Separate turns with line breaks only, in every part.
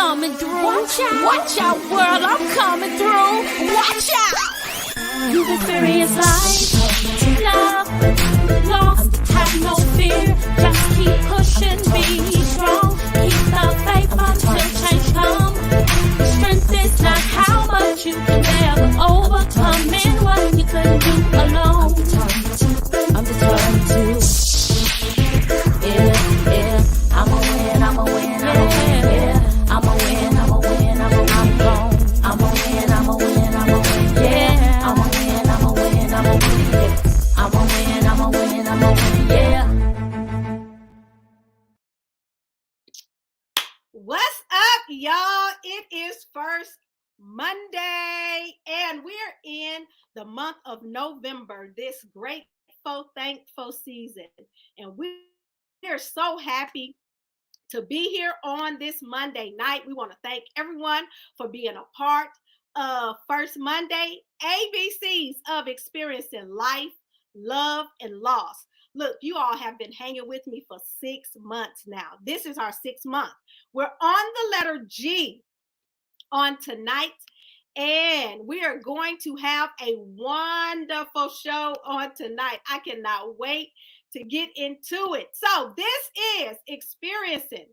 coming through. Watch out, world, I'm coming through. Watch out. You've experienced life, love, lost, have no fear. Just keep pushing, be strong. Keep the faith until change comes. Strength is not how much you can ever overcome and what you couldn't do alone. I'm determined to. Yeah, I'm a win, I'm a win, I'm a win, yeah. I'm a win, I'm a win, I'm a win, I'm a win, I'm a win, I'm a win, yeah. I'm a win, I'm a win, I'm a win, yeah. I'm a win, I'm a win, I'm a win, yeah.
What's up, y'all? It is First Monday, and we're in the month of November, this grateful, thankful season. And we're so happy to be here on this Monday night. We want to thank everyone for being a part of First Monday, ABCs of experiencing life, love, and loss. Look, you all have been hanging with me for 6 months now. This is our 6th month. We're on the letter G on tonight, and we are going to have a wonderful show on tonight. I cannot wait to get into it. So this is experiencing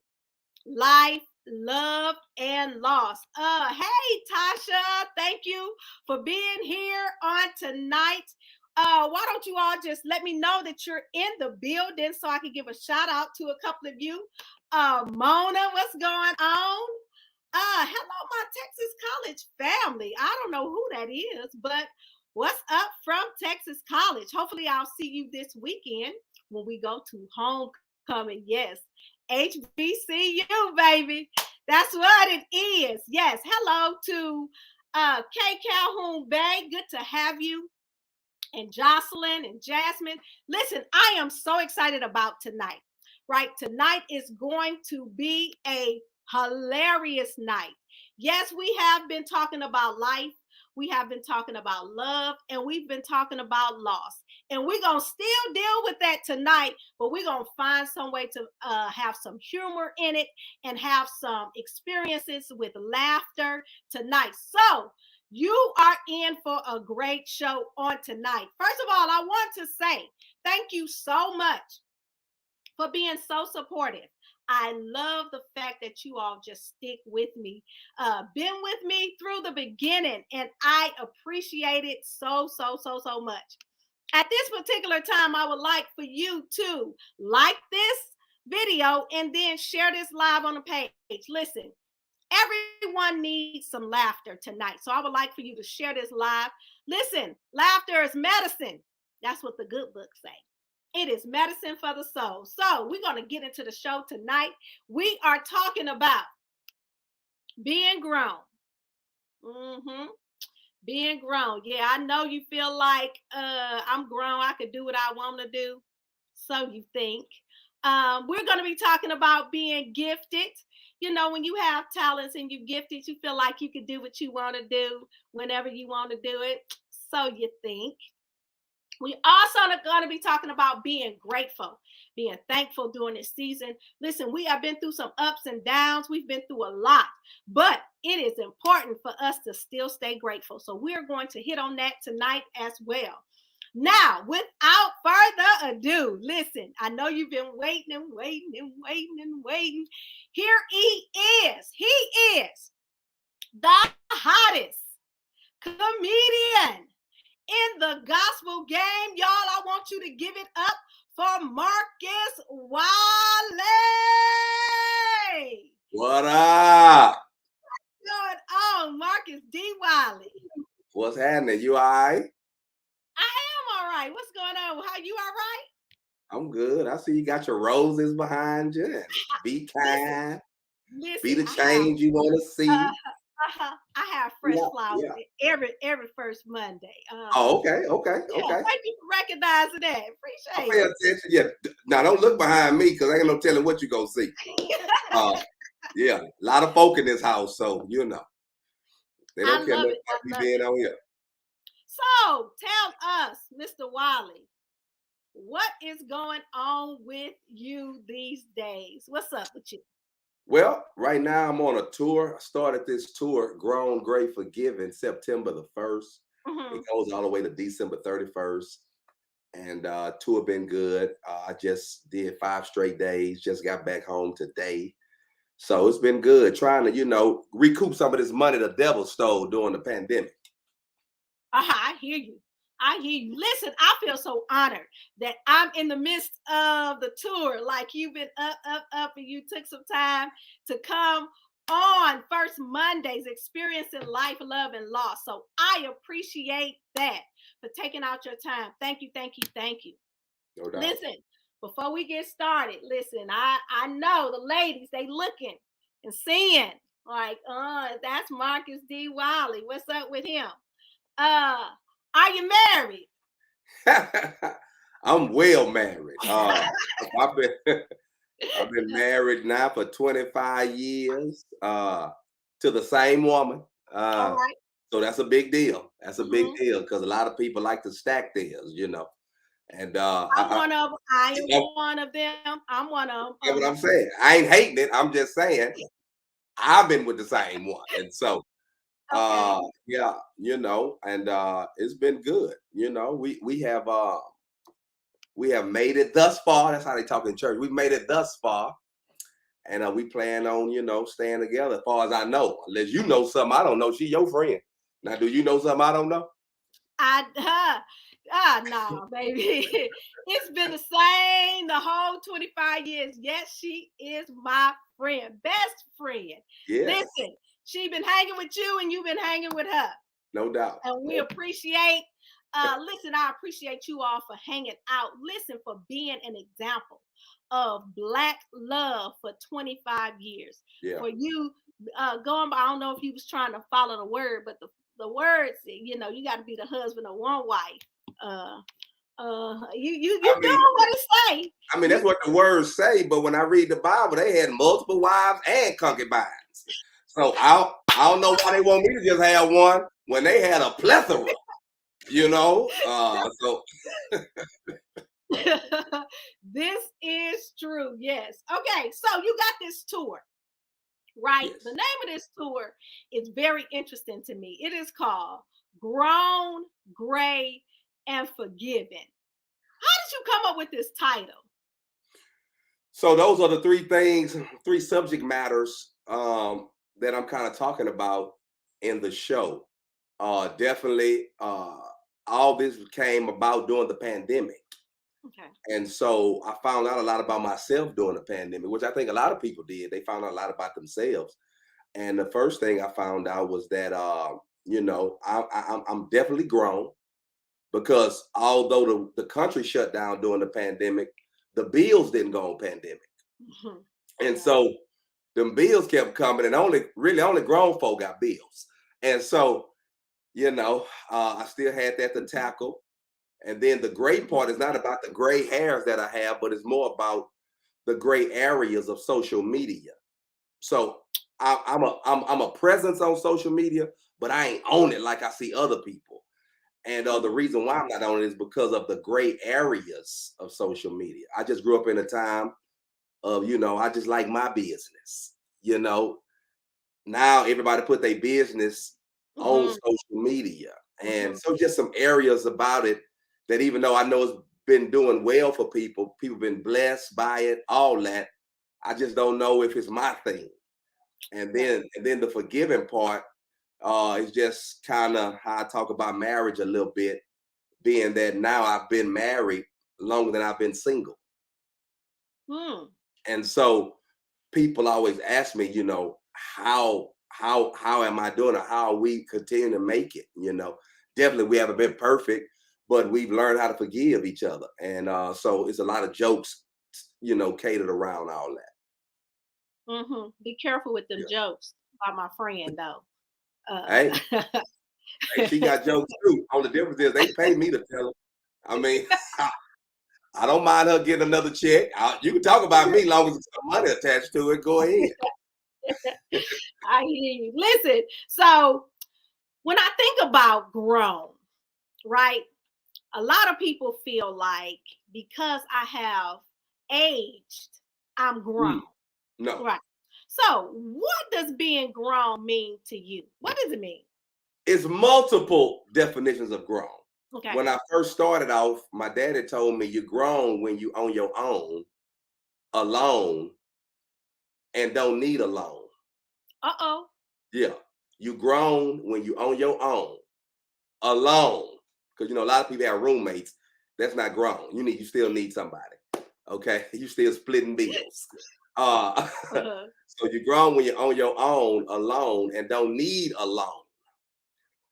life, love, and loss. Hey, Tasha, thank you for being here on tonight. Why don't you all just let me know that you're in the building so I can give a shout out to a couple of you. Mona, what's going on? Hello, my Texas College family. I don't know who that is, but what's up from Texas College? Hopefully I'll see you this weekend when we go to homecoming. Yes, HBCU, baby. That's what it is. Yes, hello to Kay Calhoun Bay. Good to have you. And Jocelyn and Jasmine. Listen, I am so excited about tonight, right? Tonight is going to be a hilarious night. Yes, we have been talking about life. We have been talking about love, and we've been talking about loss. And we're going to still deal with that tonight, but we're going to find some way to have some humor in it and have some experiences with laughter tonight. So you are in for a great show on tonight. First of all, I want to say thank you so much for being so supportive. I love the fact that you all just stick with me, been with me through the beginning, and I appreciate it so much. At this particular time, I would like for you to like this video and then share this live on the page. Listen, everyone needs some laughter tonight, so I would like for you to share this live. Listen, laughter is medicine. That's what the good books say. It is medicine for the soul. So we're going to get into the show tonight. We are talking about being grown. Being grown. Yeah, I know you feel like I'm grown. I could do what I want to do. So you think. We're going to be talking about being gifted. You know, when you have talents and you're gifted, you feel like you can do what you want to do whenever you want to do it. So you think. We also are going to be talking about being grateful, being thankful during this season. Listen, we have been through some ups and downs. We've been through a lot, but it is important for us to still stay grateful. So we're going to hit on that tonight as well. Now, without further ado, listen, I know you've been waiting. Here he is. He is the hottest comedian in the gospel game. Y'all, I want you to give it up for Marcus Wiley.
What up?
What's going on, Marcus D. Wiley?
What's happening? You all right?
I am all right. What's going on? How you all right?
I'm good. I see you got your roses behind you. Be kind. Be the change you want to see.
I have fresh flowers every first Monday.
Okay.
Thank you for recognizing that. Appreciate
it. Pay attention. Yeah. Now don't look behind me because I ain't no telling what you gonna see. Yeah, a lot of folk in this house, so you know they don't care about me being on here.
So tell us, Mr. Wiley, what is going on with you these days? What's up with you?
Well, right now I'm on a tour. I started this tour, Grown, Great, Forgiven, September the 1st. It
Mhm.
goes all the way to December 31st. And tour been good. I just did 5 straight days, just got back home today. So it's been good trying to, recoup some of this money the devil stole during the pandemic.
I hear you. I hear you. Listen, I feel so honored that I'm in the midst of the tour. Like you've been up, and you took some time to come on First Mondays, experiencing life, love, and loss. So I appreciate that for taking out your time. Thank you, thank you, thank you.
No doubt.
Listen, before we get started, listen, I know the ladies, they looking and seeing like, that's Marcus D. Wiley. What's up with him? Uh, are you married?
I'm well married. I've been I've been married now for 25 years to the same woman.
All
Uh,
right.
so that's a big deal. That's a big
Mhm.
deal because a lot of people like to stack theirs. And
I'm one of them. I am
you know,
one of them. I'm one of them.
that's what I'm saying. I ain't hating it. I'm just saying I've been with the same one. And so
Okay.
yeah, and it's been good. We have made it thus far. That's how they talk in church. We've made it thus far. And we plan on, staying together as far as I know. Unless you know something I don't know. She your friend. Now, do you know something I don't know?
No, baby. It's been the same the whole 25 years. Yes, she is my friend, best friend.
Yes,
Listen, she been hanging with you and you've been hanging with her.
no doubt.
And we appreciate listen, I appreciate you all for hanging out. Listen, for being an example of Black love for 25 years.
Yeah.
For you going by, I don't know if you was trying to follow the word, but the words, you got to be the husband of one wife. You
I
doing
mean,
what it say.
that's what the words say. But when I read the Bible, they had multiple wives and concubines. So I don't know why they want me to just have one when they had a plethora. So
This is true. Yes. Okay. So you got this tour, right?
yes.
The name of this tour is very interesting to me. It is called Grown, Gray, and Forgiven. How did you come up with this title?
So those are the three subject matters that I'm kind of talking about in the show. Definitely, all this came about during the pandemic.
Okay.
And so I found out a lot about myself during the pandemic, which I think a lot of people did. They found out a lot about themselves. And the first thing I found out was that, I'm definitely grown because although the country shut down during the pandemic, the bills didn't go on pandemic. And so them bills kept coming, and only grown folk got bills. And so, I still had that to tackle. And then the gray part is not about the gray hairs that I have, but it's more about the gray areas of social media. So I'm a presence on social media, but I ain't on it like I see other people. And the reason why I'm not on it is because of the gray areas of social media. I just grew up in a time of, I just like my business. Now everybody put their business on social media. And so just some areas about it that even though I know it's been doing well for people been blessed by it, all that. I just don't know if it's my thing. And then the forgiving part is just kind of how I talk about marriage a little bit, being that now I've been married longer than I've been single. And so people always ask me, how am I doing it? How are we continuing to make it? Definitely we haven't been perfect, but we've learned how to forgive each other. And so it's a lot of jokes, catered around all that.
Be careful with them jokes by my friend, though.
Hey, she got jokes too. Only difference is they pay me to tell them. I mean, I don't mind her getting another check. You can talk about me long as there's some money attached to it. Go ahead.
I hear you. Listen, so when I think about grown, right, a lot of people feel like because I have aged, I'm grown.
No.
Right. So, what does being grown mean to you? What does it mean?
It's multiple definitions of grown.
Okay.
When I first started off, my daddy told me you're grown when you on your own, alone, and don't need a loan.
Uh-oh.
Yeah. You grown when you on your own, alone. Because a lot of people have roommates. That's not grown. You still need somebody. Okay. You still splitting bills.
Uh-huh.
So you're grown when you're on your own, alone, and don't need a loan.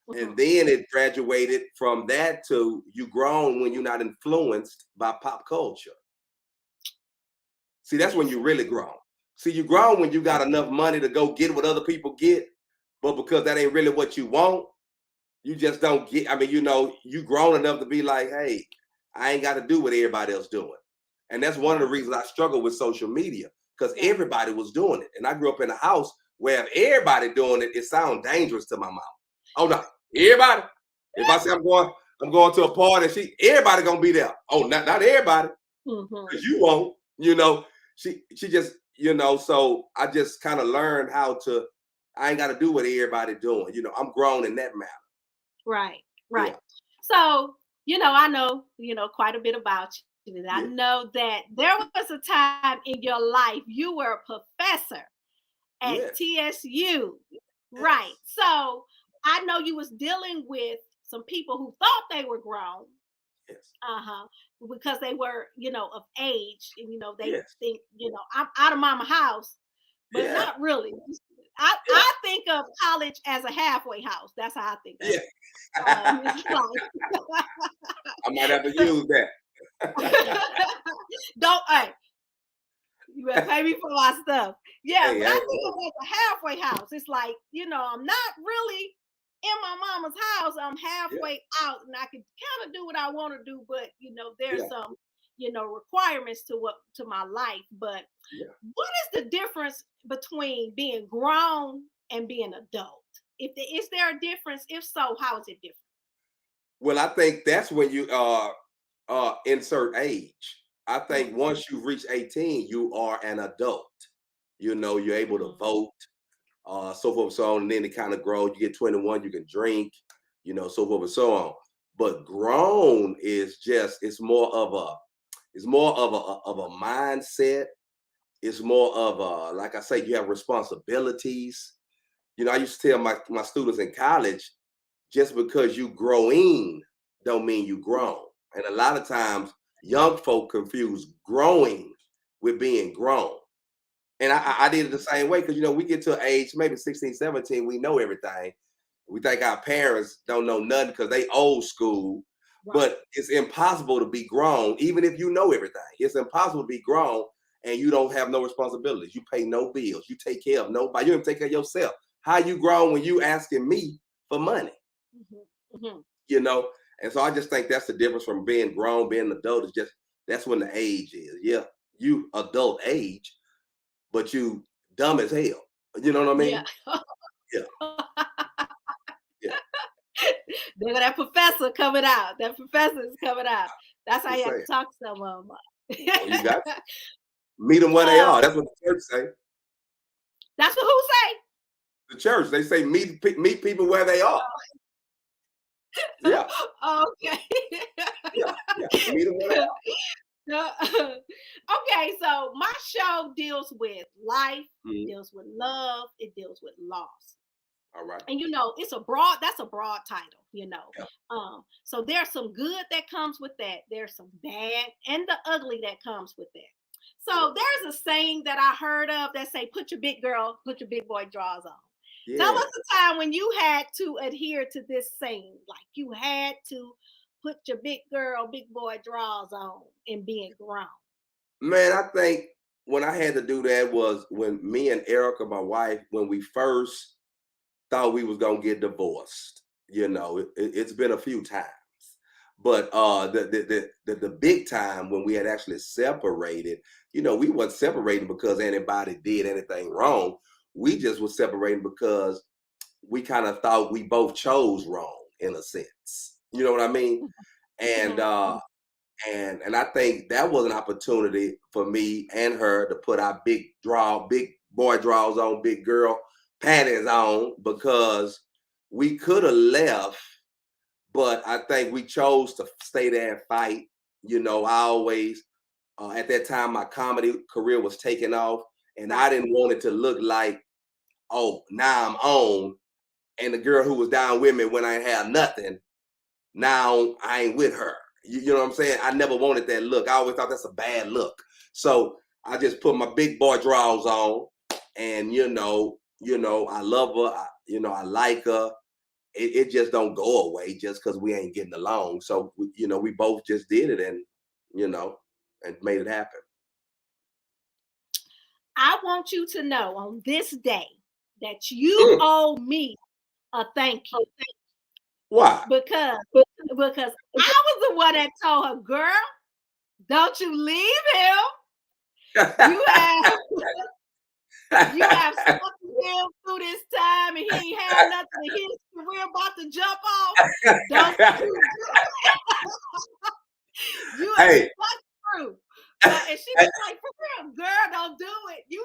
And then it graduated from that to you grown when you're not influenced by pop culture. See, that's when you really grown. See, you grown when you got enough money to go get what other people get, but because that ain't really what you want, you just don't get. I mean, you grown enough to be like, hey, I ain't got to do what everybody else doing. And that's one of the reasons I struggle with social media, because everybody was doing it. And I grew up in a house where if everybody doing it, it sounds dangerous to my mom. Oh no, everybody. If I say I'm going to a party, everybody gonna be there. Oh, not everybody, because you won't. She just, so I just kind of learned how to. I ain't got to do what everybody doing. I'm grown in that matter.
Right.
Yeah.
So, I know, quite a bit about you. And I know that there was a time in your life you were a professor at TSU. Right. So I know you was dealing with some people who thought they were grown.
Yes.
Because they were, of age, and they think, I'm out of mama house, but not really. I think of college as a halfway house. That's how I think of it.
I might have to use that.
Hey, you better pay me for my stuff. Yeah,
Hey,
but I think of it as a halfway house. It's like, I'm not really in my mama's house. I'm halfway out, and I can kind of do what I want to do, but there's some requirements to my life. But what is the difference between being grown and being adult? Is there a difference? If so, how is it different?
Well, I think that's when you insert age. I think once you reach 18, you are an adult. You're able to vote, so forth and so on. And then it kind of grows. You get 21, you can drink, so forth and so on. But grown is it's more of a mindset. It's more of a, like I say, you have responsibilities. I used to tell my students in college, just because you growing don't mean you grown. And a lot of times young folk confuse growing with being grown. And I did it the same way, because we get to an age, maybe 16, 17, we know everything. We think our parents don't know nothing because they old school. Right. But it's impossible to be grown, even if you know everything. It's impossible to be grown and you don't have no responsibilities. You pay no bills. You take care of nobody. You don't take care of yourself. How you grown when you asking me for money? And so I just think that's the difference from being grown, being an adult. Is just that's when the age is. Yeah, you adult age, but you dumb as hell. You know what I mean? Yeah.
There go that professor coming out. That professor is coming out. That's how you have to talk to someone.
You got to meet them where they are. That's what the church say.
That's what who say?
The church. They say meet people where they are. Yeah.
Okay.
Yeah. Meet them where they are.
Okay, so my show deals with life, deals with love, it deals with loss.
All right.
And that's a broad title, Yeah. So there's some good that comes with that. There's some bad and the ugly that comes with that. So there's a saying that I heard of that say, put your big boy drawers on. Yeah. Tell us a time when you had to adhere to this saying, like you had to put your big boy drawers on and being grown.
Man, I think when I had to do that was when me and Erica, my wife, when we first thought we was gonna get divorced. It's been a few times, but the big time when we had actually separated, we wasn't separating because anybody did anything wrong. We just was separating because we kind of thought we both chose wrong in a sense. You know what I mean? And and I think that was an opportunity for me and her to put our big boy drawers on, big girl panties on, because we could have left, but I think we chose to stay there and fight. You know, I always, at that time, my comedy career was taking off, and I didn't want it to look like, oh, now I'm on, and the girl who was down with me when I ain't had nothing, now I ain't with her. You know what I'm saying? I never wanted that look. I always thought that's a bad look. So I just put my big boy drawers on, and you know, I love her. I like her. It just don't go away just because we ain't getting along. So we both just did it, and and made it happen.
I want you to know on this day that you owe me a thank you.
Why?
Because I was the one that told her, girl, don't you leave him. You have stuck with him through this time, and he ain't had nothing to his career about to jump off. Don't you have stuck through. And she was like, for real, girl, don't do it. You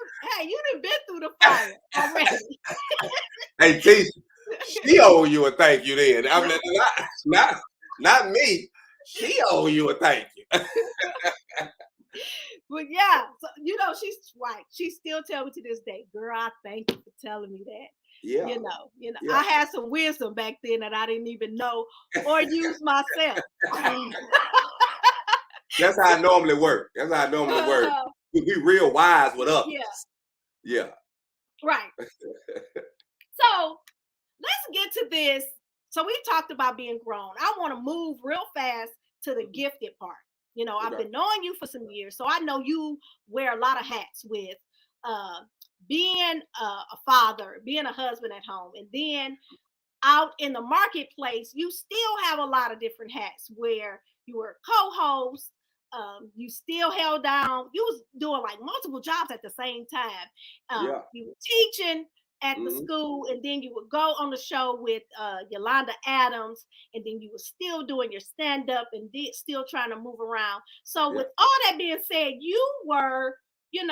done been through the fire already.
Hey, Tisha, she owe you a thank you then. I mean, not me. She owe you a thank you.
But yeah, so, she's right. She still tells me to this day, girl, I thank you for telling me that.
Yeah.
Yeah. I had some wisdom back then that I didn't even know or use myself.
That's how I normally work. We real wise with others. Yeah.
Right. So let's get to this. So we talked about being grown. I want to move real fast to the gifted part. I've been knowing you for some years, so I know you wear a lot of hats with being a father, being a husband at home, and then out in the marketplace, you still have a lot of different hats where you were co-host. You still held down. You was doing like multiple jobs at the same time. You were teaching at the school, and then you would go on the show with Yolanda Adams, and then you were still doing your stand-up and still trying to move around. So with all that being said, you were, you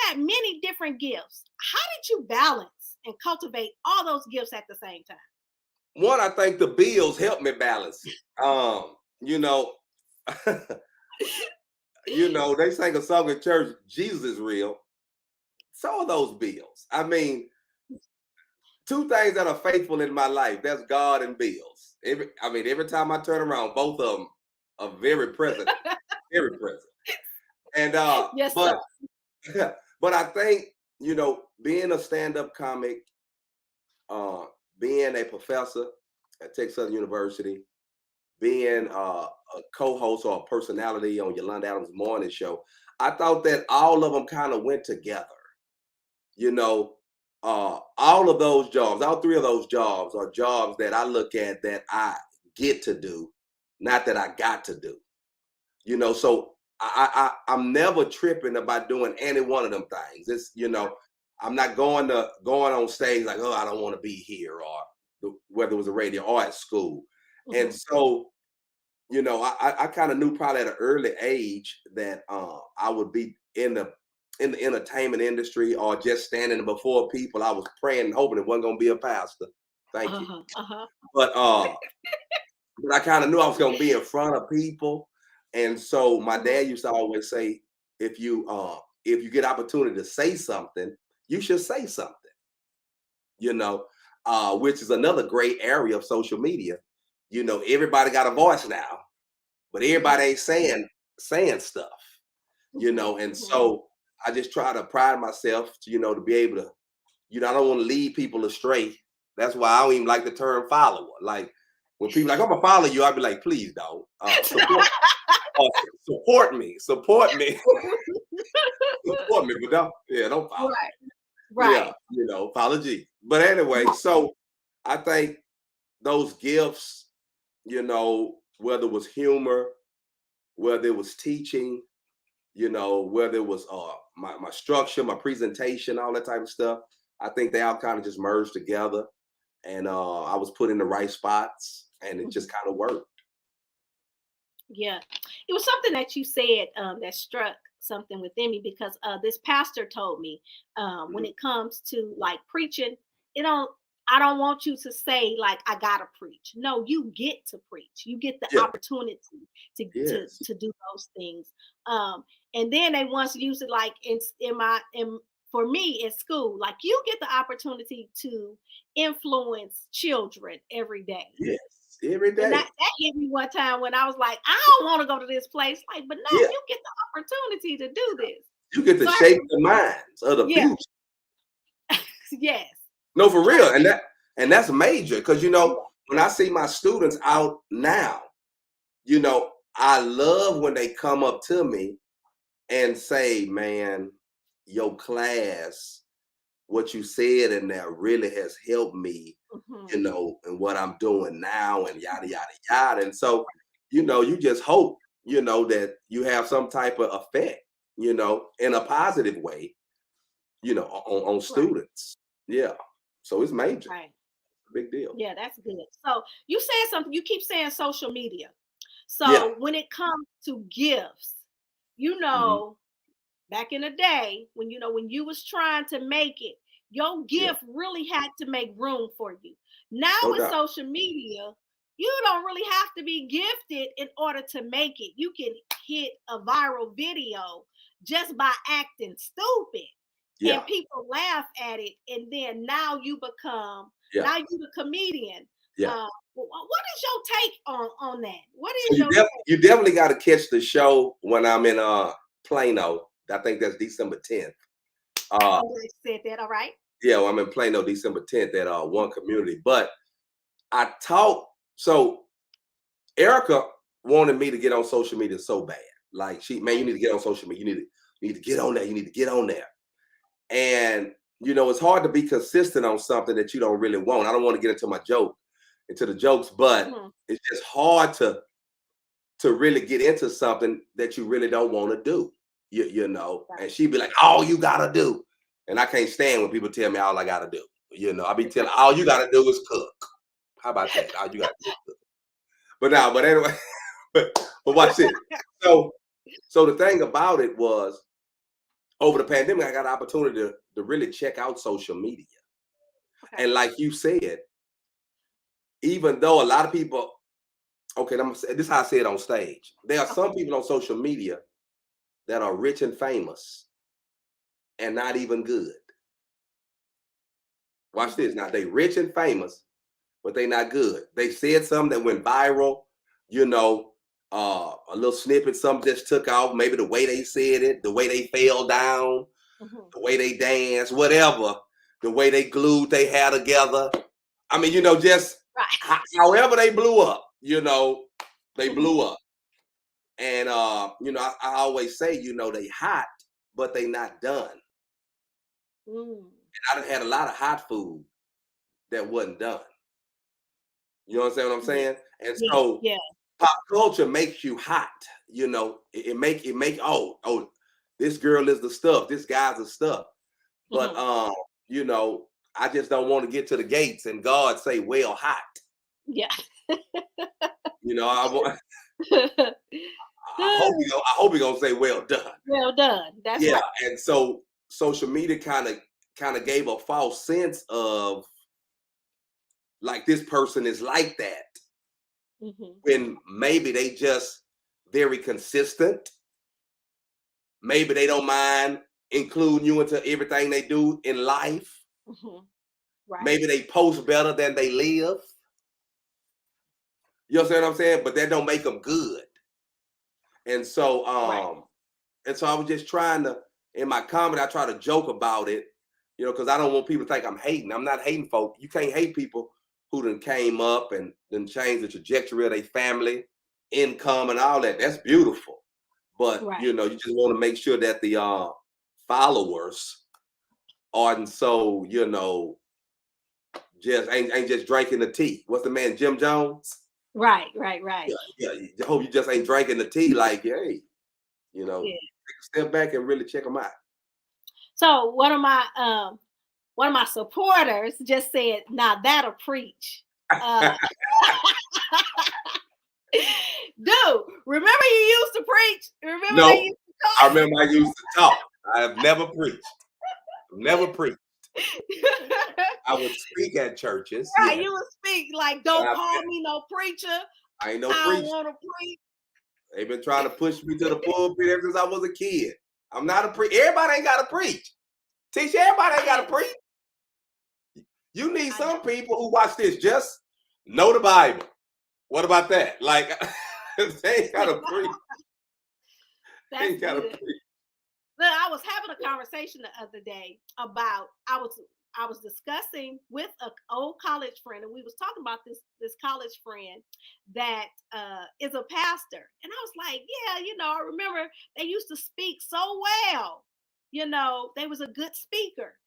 had many different gifts. How did you balance and cultivate all those gifts at the same time?
One, I think the bills helped me balance it. They sang a song in church, Jesus is real. So are those bills. I mean, two things that are faithful in my life, that's God and bills. Every time I turn around, both of them are very present. Very present. And
yes,
but I think, being a stand-up comic, being a professor at Texas Southern University, being a co-host or a personality on Yolanda Adams' morning show, I thought that all of them kind of went together. All of those jobs, all three of those jobs are jobs that I look at that I get to do, not that I got to do. So I'm never tripping about doing any one of them things. It's, I'm not going on stage like, oh, I don't want to be here, or whether it was a radio or at school. And so, I kind of knew probably at an early age that I would be in the entertainment industry or just standing before people. I was praying and hoping it wasn't going to be a pastor. Thank you. But I kind of knew I was going to be in front of people. And so my dad used to always say, if you get opportunity to say something, you should say something, which is another great area of social media. Everybody got a voice now, but everybody ain't saying stuff, and so I just try to pride myself to, to be able to, I don't want to lead people astray. That's why I don't even like the term follower. Like when people like, I'm gonna follow you, I'll be like, please don't. Support me, support me, but don't follow.
Right.
Yeah, follow G. But anyway, so I think those gifts, whether it was humor, whether it was teaching, whether it was my structure, my presentation, all that type of stuff, I think they all kind of just merged together, and I was put in the right spots, and it just kind of worked.
Yeah, it was something that you said that struck something within me because this pastor told me when it comes to like preaching, I don't want you to say like I gotta preach. No, you get to preach. You get the
Yeah.
opportunity to
Yes.
to do those things. And then they once use it like in for me in school, like you get the opportunity to influence children every day.
Yes. Every
And
day.
that hit me one time when I was like, I don't want to go to this place. Like, but no,
Yeah.
you get the opportunity to do this.
You get to
So
shape the minds of the
Yeah.
future.
Yes.
No, for real. And that's major because when I see my students out now, I love when they come up to me and say, man, your class, what you said in there really has helped me,
Mhm.
and what I'm doing now and yada, yada, yada. And so, you just hope, that you have some type of effect, in a positive way, on
Right.
students. Yeah. So it's major.
Right.
Big deal.
Yeah, that's good. So you said something, you keep saying social media.
Yeah.
So when it comes to gifts,
Mhm.
back in the day when when you was trying to make it, your
Yeah.
gift really had to make room for you. Now
No
with
doubt.
social media, you don't really have to be gifted in order to make it. You can hit a viral video just by acting stupid
Yeah.
and people laugh at it, and then now you become
Yeah.
now you the comedian.
Yeah.
What is your take on that? What
So
is your take?
you definitely got to catch the show when I'm in Plano. I think that's December 10th.
I'm glad you said that. All right.
Yeah, well, I'm in Plano December 10th at One Community. But I talk so Erica wanted me to get on social media so bad. Like man, you need to get on social media. You need to get on there. You need to get on there. And it's hard to be consistent on something that you don't really want. I don't want to get into the jokes, but
Mhm.
it's just hard to really get into something that you really don't want to do.
Right.
And she'd be like, all you gotta do. And I can't stand when people tell me all I gotta do. I be telling all you gotta do is cook. How about that? All you gotta do is cook. But anyway, but watch this. So the thing about it was over the pandemic, I got an opportunity to really check out social media.
Okay.
And like you said, even though a lot of people, okay, this is how I say it on stage. There are some people on social media that are rich and famous and not even good. Watch this. Now they rich and famous, but they not good. They said something that went viral, a little snippet, something just took off, maybe the way they said it, the way they fell down,
Mhm.
the way they danced, whatever, the way they glued their hair together. I mean, just
Right.
however they blew up, they blew up. And I always say, they hot, but they not done.
Mm.
And I done had a lot of hot food that wasn't done. You understand what I'm saying? And so
Yeah.
pop culture makes you hot. It make this girl is the stuff, this guy's the stuff. But
Mhm.
I just don't want to get to the gates and God say, well, hot.
Yeah.
I want I hope he gonna say well done.
Well done. That's
Yeah.
right.
And so social media kind of gave a false sense of like this person is like that
Mhm.
when maybe they just very consistent. Maybe they don't mind including you into everything they do in life.
Mhm. Right.
Maybe they post better than they live. You understand what I'm saying? But that don't make them good. And so
Right.
I was just trying to, in my comedy, I try to joke about it, because I don't want people to think I'm hating. I'm not hating folk. You can't hate people who done came up and then changed the trajectory of their family, income, and all that. That's beautiful. But
Right.
you just want to make sure that the followers aren't so, just ain't just drinking the tea. What's the man, Jim Jones?
Right.
Yeah. I hope you just ain't drinking the tea like, hey,
Yeah.
take a step back and really check them out.
So one of my supporters just said, "Now that'll preach." Dude, remember you used to preach? Remember
No,
they used
I remember I used to talk. I have never preached. Never preached. I would speak at churches.
Right,
Yeah.
you would speak like, don't
I-
call me no preacher.
I ain't no
I don't
preacher.
want to preach.
They've been trying to push me to the pulpit ever since I was a kid. I'm not a preacher. Everybody ain't got to preach. Teach everybody ain't got to preach. You need some people who watch this just know the Bible. What about that? Like, they ain't got to preach. They
That's
ain't got to
good.
preach.
Look, I was having a conversation the other day about I was discussing with an old college friend, and we was talking about this college friend that is a pastor, and I was like, yeah, I remember they used to speak so well. They was a good speaker,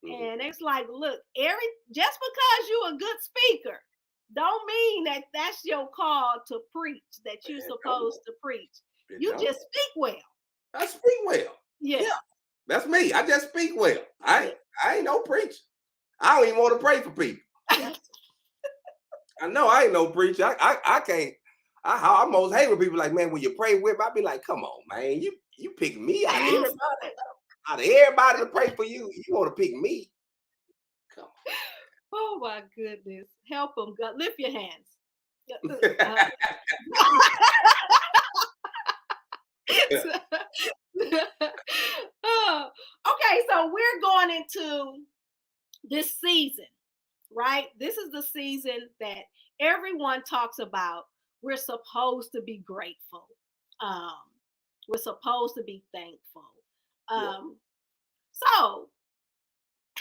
and it's like, look, just because you a good speaker, don't mean that that's your call to preach. That you're supposed to preach. You just speak well.
I speak well.
Yeah.
That's me. I just speak well. I ain't no preacher. I don't even want to pray for people. I know I ain't no preacher. I can't. I almost hate when people like, man, when you pray with me, I be like, come on, man, you pick me out of everybody. Out of everybody to pray for you, you want to pick me? Come on.
Oh my goodness! Help them, God. Lift your hands. Okay, so we're going into this season, right? This is the season that everyone talks about. We're supposed to be grateful. We're supposed to be thankful. So,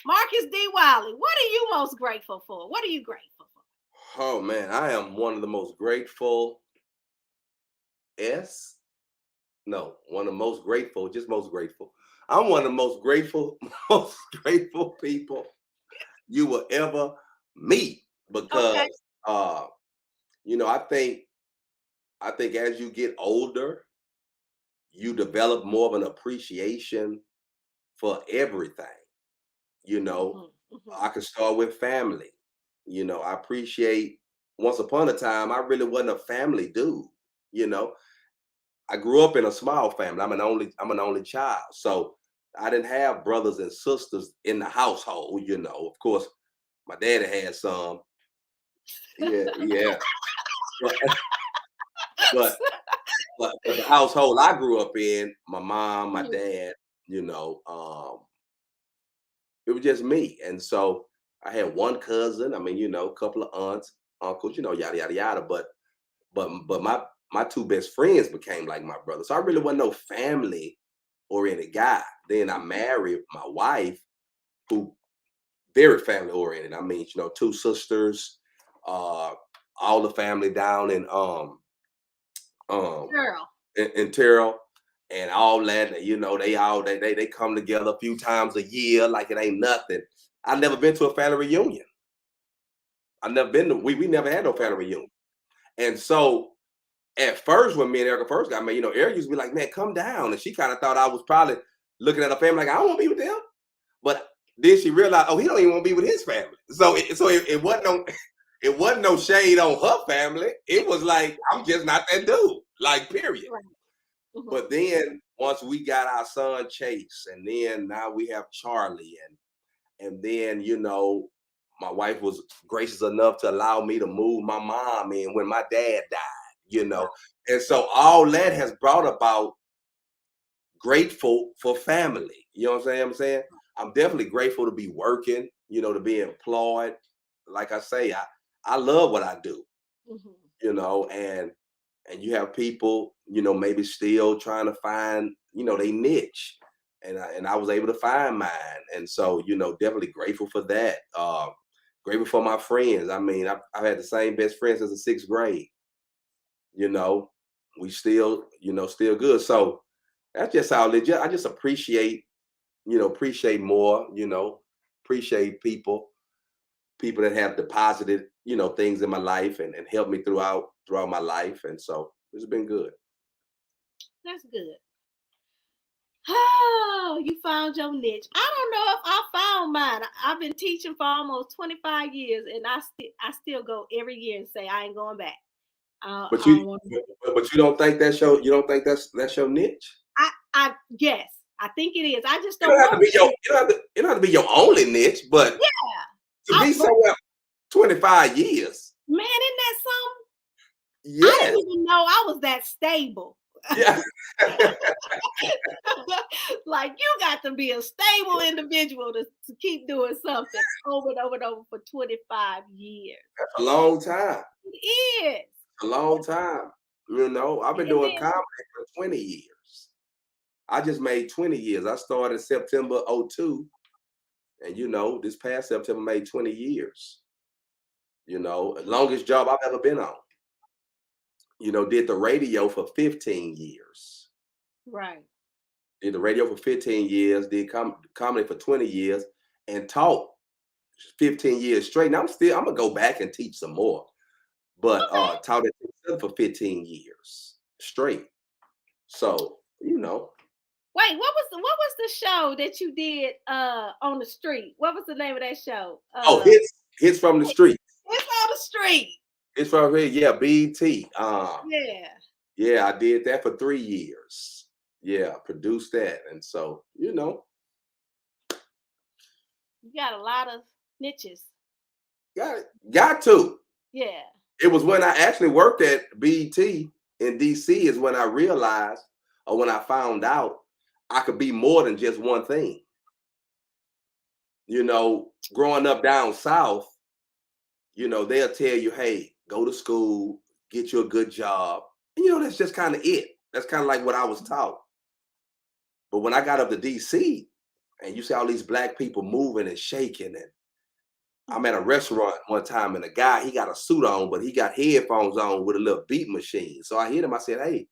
Marcus D. Wiley, what are you most grateful for? What are you grateful for?
Oh man, I am one of the most grateful. One of the most grateful, just most grateful. I'm one of the most grateful people you will ever meet because I think as you get older, you develop more of an appreciation for everything. I could start with family. I appreciate once upon a time I really wasn't a family dude. I grew up in a small family. I'm an only child. So I didn't have brothers and sisters in the household, Of course, my daddy had some. Yeah. But the household I grew up in, my mom, my dad, it was just me. And so I had one cousin, a couple of aunts, uncles, yada, yada, yada. But my two best friends became like my brother. So I really wasn't no family oriented guy. Then I married my wife, who very family oriented. Two sisters, all the family down in Terrell, and all that. They come together a few times a year like it ain't nothing. I've never been to a family reunion. We never had no family reunion. And so at first, when me and Erica first got married, Erica used to be like, man, come down. And she kind of thought I was probably looking at a family like, I don't want to be with them. But then she realized, he don't even want to be with his family. So it wasn't no shade on her family. It was like, I'm just not that dude, like, period. Right. Mm-hmm. But then once we got our son Chase, and then now we have Charlie, and then, my wife was gracious enough to allow me to move my mom in when my dad died, And so all that has brought about grateful for family. You know what I'm saying? I'm definitely grateful to be working, to be employed. Like I say, I love what I do, and you have people, maybe still trying to find, they niche. And I was able to find mine. And so, definitely grateful for that. Grateful for my friends. I've had the same best friends since the sixth grade. We still good. So that's just how legit. I just appreciate more, appreciate people that have deposited, things in my life and helped me throughout my life. And so it's been good.
That's good. Oh, you found your niche. I don't know if I found mine. I've been teaching for almost 25 years, and I still go every year and say I ain't going back.
But you don't think that's your niche?
Yes, I think it is. I just
You
don't
don't have to
know.
be you don't have to be your only niche, but to be
but
somewhere 25 years.
man, isn't that something? I
Yes.
didn't even know I was that stable.
Yeah.
Like you got to be a stable individual to keep doing something over and over and over for 25 years.
That's a long time.
It is.
A long time. You know, I've been
And
doing
then,
comedy for 20 years. I just made 20 years. I started September 02. And you know, this past September made 20 years. You know, longest job I've ever been on. You know, did the radio for 15 years.
right.
Did the radio for 15 years, did comedy for 20 years, and taught 15 years straight. Now I'm gonna go back and teach some more. But
Okay.
taught it for 15 years straight. So, you know.
Wait, what was the show that you did on the street? What was the name of that show?
Hits from the street.
It's on the street.
It's from here, yeah, BT.
Yeah.
Yeah, I did that for 3 years. Yeah, produced that. And so, you know,
You got a lot of niches.
got to.
Yeah.
It was when I actually worked at BT in DC is when I realized, or when I found out, I could be more than just one thing. You know, growing up down south, you know, they'll tell you, hey, go to school, get you a good job. And, you know, that's just kind of it. That's kind of like what I was taught. But when I got up to DC and you see all these black people moving and shaking, and I'm at a restaurant one time and a guy, he got a suit on, but he got headphones on with a little beat machine. So I hit him, I said, hey,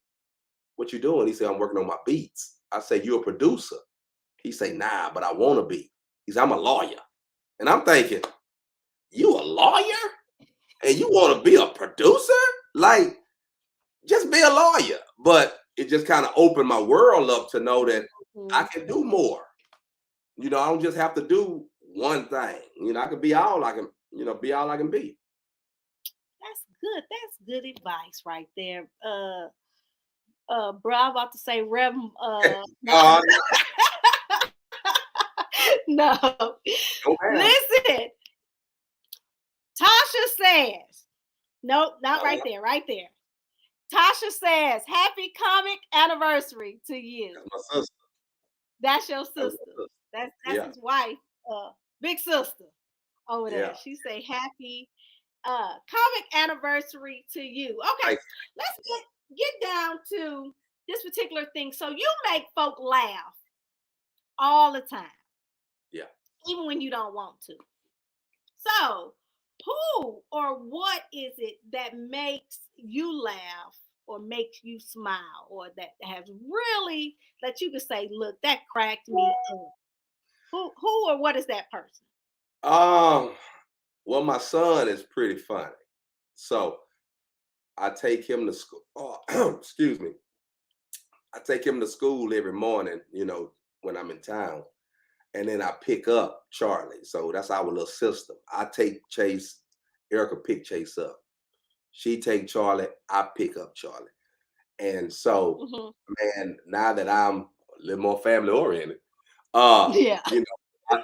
what you doing? He said, I'm working on my beats. I said, you a producer? He said, nah, but I want to be. He said, I'm a lawyer. And I'm thinking, you a lawyer? And you want to be a producer? Like, just be a lawyer. But it just kind of opened my world up to know that I can do more. You know, I don't just have to do one thing. You know, I can be all I can, you know, be all I can be.
That's good. That's good advice right there. Bro, I'm about to say Rev.
Uh,
No.
no, ma'am.
Listen. Tasha says, nope, not
No,
right there, right there. Tasha says, happy comic anniversary to you.
that's my sister.
That's your
That's my
sister.
sister.
That's
Yeah.
his wife, big sister over there.
Yeah.
She say happy comic anniversary to you. Okay,
Thank
let's get down to this particular thing. So you make folk laugh all the time.
Yeah.
Even when you don't want to. So who or what is it that makes you laugh or makes you smile, or that has really, that you can say, look, that cracked me up? Who or what is that person?
Well, my son is pretty funny. So I take him to school. Oh, excuse me. I take him to school every morning, you know, when I'm in town. And then I pick up Charlie. So that's our little system. I take Chase, Erica pick Chase up. She take Charlie, I pick up Charlie. And so, man, now that I'm a little more family oriented,
Yeah.
you know,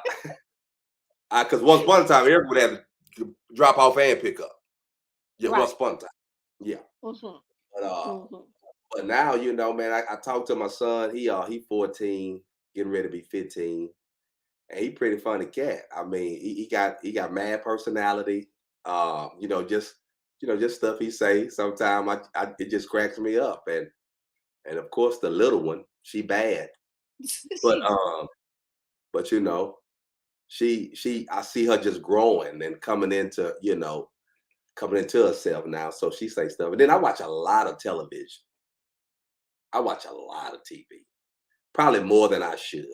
because once upon a time, Erica would have to drop off and pick up. Yeah,
Right.
once upon a time. Yeah. But now, you know, man, I talked to my son. He 14, getting ready to be 15. And he pretty funny cat. I mean, he got mad personality. You know, just stuff he say. Sometimes it just cracks me up. And of course the little one, she bad. But you know, I see her just growing and coming into herself now. So she say stuff. And then I watch a lot of television. I watch a lot of TV. Probably more than I should.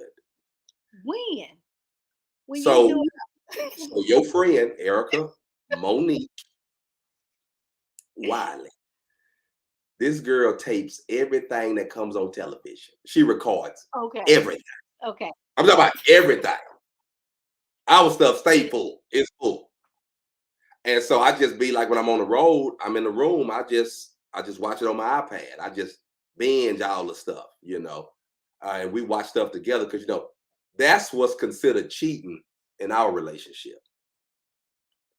When
So,
you
so your friend Erica Monique Wiley, this girl tapes everything that comes on television. She records everything.
Okay.
I'm talking about everything. Our stuff stay full. It's full. And so I just be like, when I'm on the road, I'm in the room, I just watch it on my iPad. I just binge all the stuff, you know. and we watch stuff together because that's what's considered cheating in our relationship.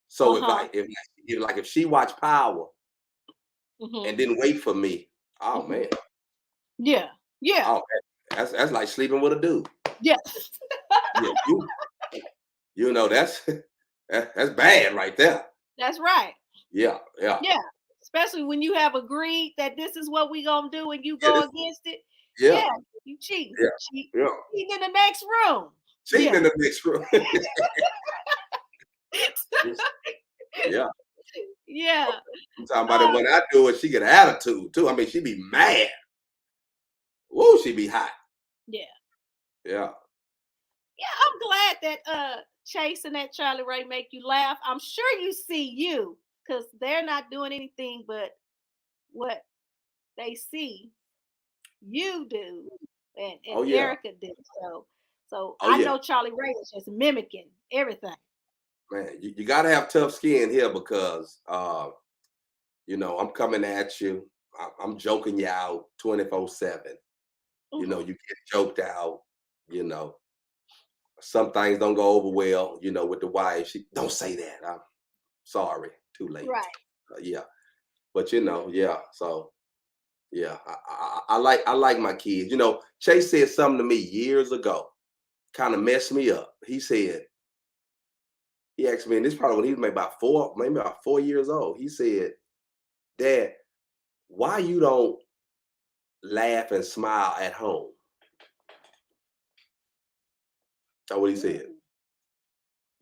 So if she watched Power and didn't wait for me, oh man,
yeah,
oh man, that's like sleeping with a dude.
yeah,
Yeah, that's that's bad right there.
that's right.
Yeah.
Especially when you have agreed that this is what we gonna do and you
Yeah,
go against it.
yeah,
Yeah, you cheating.
yeah, yeah.
Cheating in the next room.
Cheating in the next room. Yeah.
Yeah.
I'm talking about it when I do it, she get attitude too. I mean, she be mad. Woo, she be hot.
Yeah.
Yeah.
Yeah, I'm glad that Chase and that Charlie Ray make you laugh. I'm sure you see you because they're not doing anything but what they see you do and
yeah.
Erica did. So
Oh,
I
yeah.
know Charlie Ray is just mimicking everything.
Man, you gotta have tough skin here because I'm coming at you. I'm joking you out 24/7. You get joked out, some things don't go over well, with the wife. She don't say that. I'm sorry, too late.
Right.
Yeah. But yeah. So yeah, I like my kids. Chase said something to me years ago, kind of messed me up. He asked me, and this probably when he was maybe about 4 years old. He said, "Dad, why you don't laugh and smile at home?" That's what he said.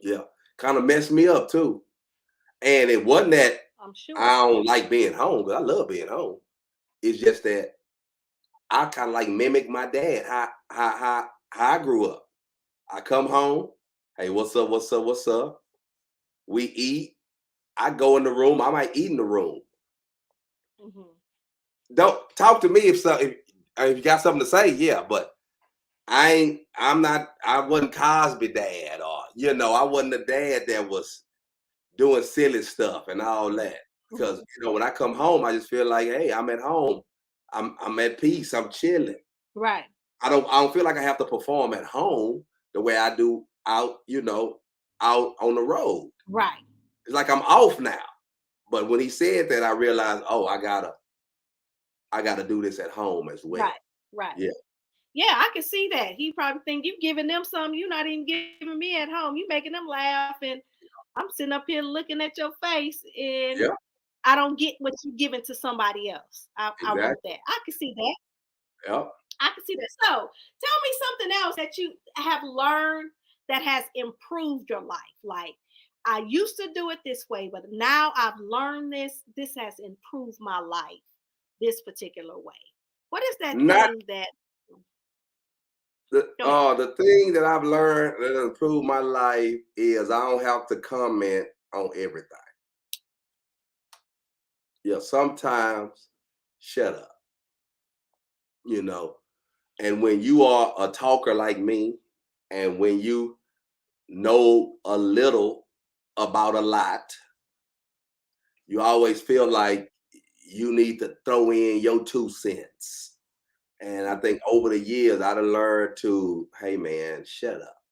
Yeah, kind of messed me up too. And it wasn't that
I'm sure.
I don't like being home, because I love being home. It's just that I kind of like mimic my dad, how I grew up. I come home, hey, what's up, what's up, what's up? We eat. I go in the room. I might eat in the room. Don't talk to me if you got something to say, yeah. But I wasn't Cosby dad, or I wasn't the dad that was doing silly stuff and all that. Because when I come home, I just feel like, hey, I'm at home. I'm at peace. I'm chilling.
Right.
I don't feel like I have to perform at home the way I do out on the road.
Right.
It's like I'm off now. But when he said that, I realized, oh, I gotta do this at home as well.
Right.
Yeah.
Yeah, I can see that. He probably think you giving them something you're not even giving me at home. You making them laugh, and I'm sitting up here looking at your face, and I don't get what you're giving to somebody else. I want that. I can see that.
Yep.
I can see that. So tell me something else that you have learned that has improved your life. Like, I used to do it this way, but now I've learned this. This has improved my life this particular way. What is that thing that
the thing that I've learned that improved my life is I don't have to comment on everything. Yeah, sometimes shut up. And when you are a talker like me, and when you know a little about a lot, you always feel like you need to throw in your 2 cents. And I think over the years, I done learned to, hey man, shut up.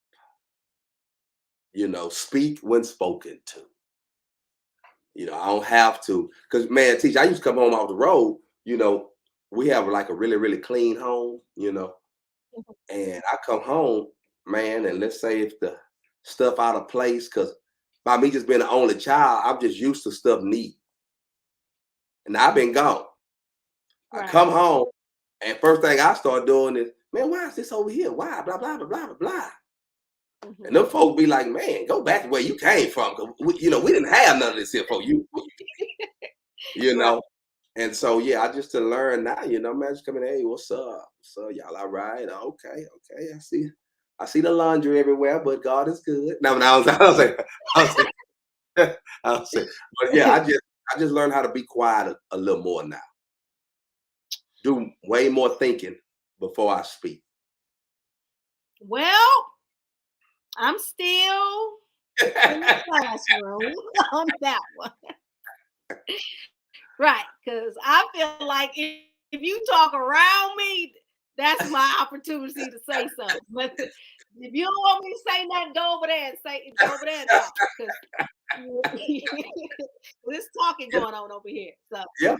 Speak when spoken to. I don't have to, because man, teach, I used to come home off the road, we have like a really, really clean home, and I come home, man, and let's say if the stuff out of place, because by me just being the only child, I'm just used to stuff neat. And I've been gone. Right. I come home, and first thing I start doing is, man, why is this over here? Why? Blah, blah, blah, blah, blah, blah. And them folks be like, man, go back to where you came from. We didn't have none of this here for you. Right. And so, yeah, I just to learn now, man, just coming, hey, what's up? So y'all all right? Okay. I see the laundry everywhere, but God is good. No, I was saying, but yeah, I just learned how to be quiet a little more now. Do way more thinking before I speak.
Well, I'm still in the classroom on that one. Right, because I feel like if you talk around me, That's my opportunity to say something. But if you don't want me to say nothing, go over there and talk. Because there's talking going on over here. So
yeah.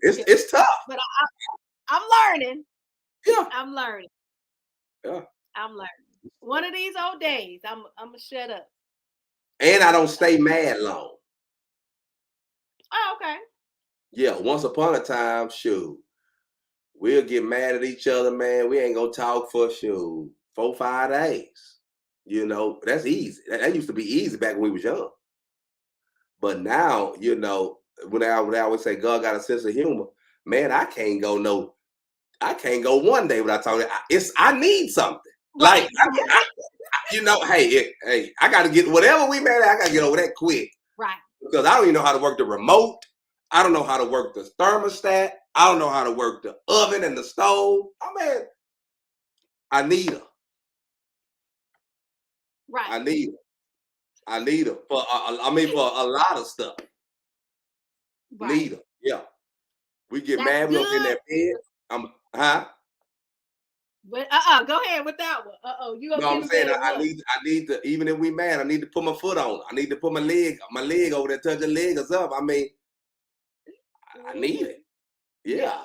It's tough.
But I'm learning.
Yeah.
I'm learning. One of these old days, I'm gonna shut up.
And I don't stay mad long.
Oh, okay.
Yeah, once upon a time, shoot, we'll get mad at each other, man. We ain't gonna talk for 4, 5 days. You know, that's easy. That used to be easy back when we was young. But now, you know, when I always say God got a sense of humor, man, I can't go one day without talking. I need something. Like, you know, hey, I got to get whatever we mad at. I got to get over that quick.
Right.
Because I don't even know how to work the remote. I don't know how to work the thermostat. I don't know how to work the oven and the stove. I need her.
Right.
I need her for a lot of stuff.
Right.
Need her. Yeah. We get mad. We don't in that bed.
But go ahead with that one. You gonna
No, I'm saying I need to, even if we mad, I need to put my foot on. I need to put my leg over there, touch the leg or something. I mean, I need it. Yeah.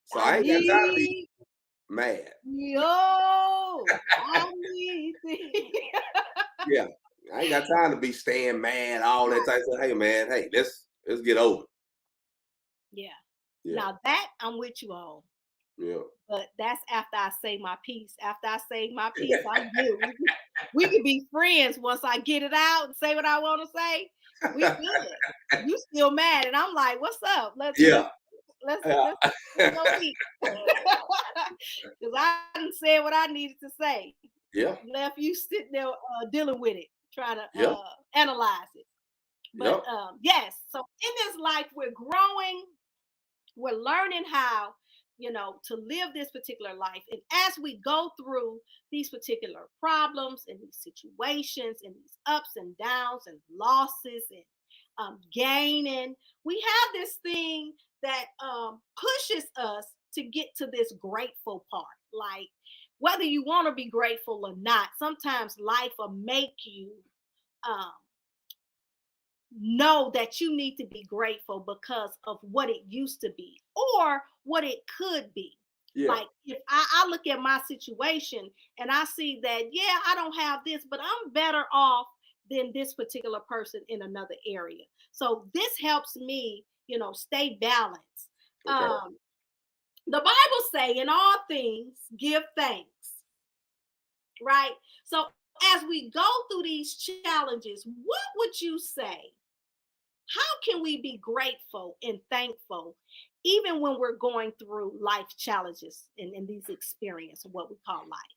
So I ain't got time to be mad.
Yo, I need
Yeah. I ain't got time to be staying mad, all that type of stuff. Hey man, let's get over it.
Yeah. Now that I'm with you on.
Yeah.
But that's after I say my piece. After I say my piece, I'm good. We can be friends once I get it out and say what I want to say. We good. You still mad, and I'm like, "What's up? Let's go eat." Because I didn't say what I needed to say.
Yeah.
Left you sitting there dealing with it, trying to analyze it. But yes, so in this life, we're growing. We're learning how, to live this particular life. And as we go through these particular problems and these situations and these ups and downs and losses and gaining, we have this thing that pushes us to get to this grateful part. Like, whether you want to be grateful or not, sometimes life will make you know that you need to be grateful because of what it used to be or what it could be. Yeah. Like, if I look at my situation and I see that, I don't have this, but I'm better off than this particular person in another area. So this helps me, stay balanced. Okay. The Bible say in all things, give thanks, right? So as we go through these challenges, what would you say? How can we be grateful and thankful even when we're going through life challenges in these experiences, what we call life?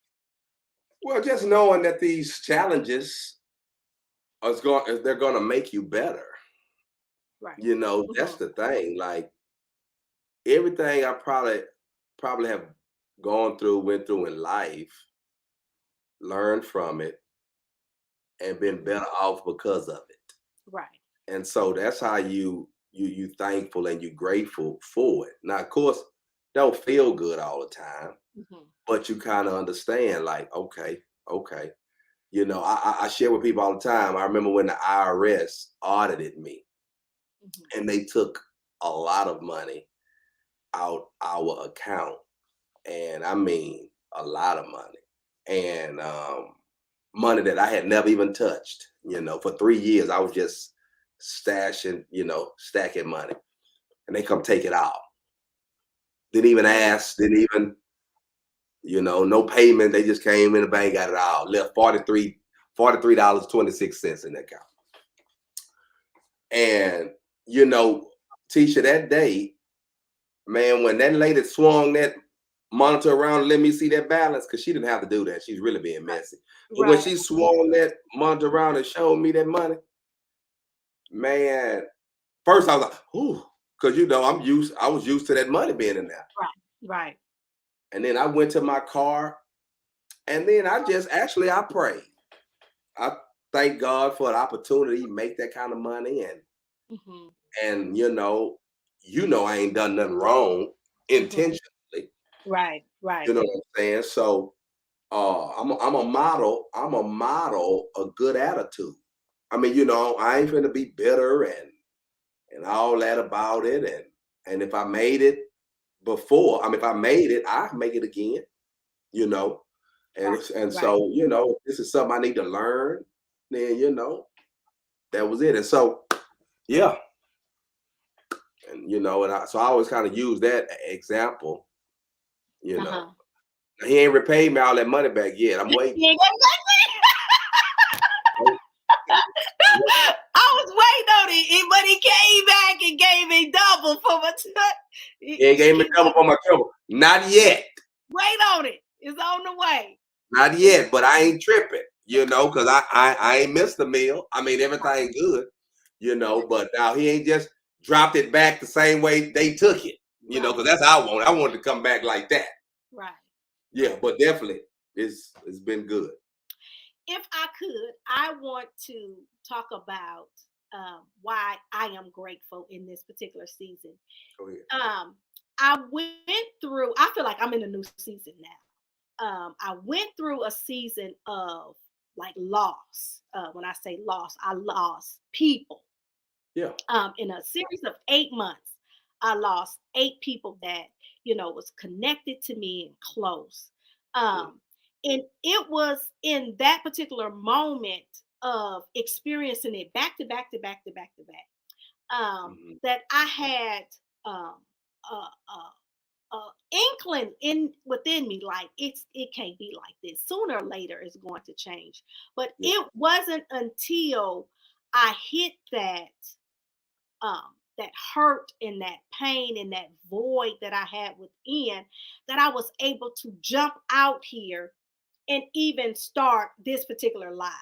Well, just knowing that these challenges they're going to make you better. Right. That's the thing. Like, everything I probably have went through in life, learned from it, and been better off because of it. Right. And so that's how you thankful and you grateful for it. Now, of course, don't feel good all the time, but you kind of understand, like, okay. I share with people all the time. I remember when the IRS audited me, and they took a lot of money out our account, and I mean a lot of money, and money that I had never even touched. For 3 years, I was just stacking money, and they come take it out. Didn't even ask, no payment. They just came in the bank, got it all, left $43.26 in the account. And Tisha, that day, man, when that lady swung that monitor around and let me see that balance, because she didn't have to do that. She's really being messy. But when she swung that monitor around and showed me that money, man, first I was like, ooh, because I was used to that money being in there.
Right.
And then I went to my car, and then I prayed. I thank God for the opportunity to make that kind of money, and I ain't done nothing wrong intentionally.
Right.
You know what I'm saying? So I'm a model a good attitude. I mean, I ain't finna be bitter and all that about it. And if I made it before, if I made it, I can make it again, you know. And
Right.
so, if this is something I need to learn, then that was it. And so, yeah. And so I always kind of use that example, you know.
Uh-huh.
He ain't repaid me all that money back yet. I'm waiting.
Yeah, I was waiting on it, but he came back and gave me double for my
He ain't gave me double for my trouble. Not yet.
Wait on it. It's on the way.
Not yet, but I ain't tripping, because I ain't missed the meal. I mean, everything good, but now he ain't just dropped it back the same way they took it, because that's how I want it. I want it to come back like that.
Right.
Yeah, but definitely it's been good.
If I could, I want to talk about why I am grateful in this particular season.
Go ahead.
I went through, I feel like I'm in a new season now. I went through a season of like loss. When I say loss, I lost people.
Yeah.
In a series of 8 months, I lost 8 people that, was connected to me and close. And it was in that particular moment of experiencing it back to back to back to back to back, that I had inkling within me, like it can't be like this. Sooner or later, it's going to change. But it wasn't until I hit that hurt and that pain and that void that I had within that I was able to jump out here and even start this particular live.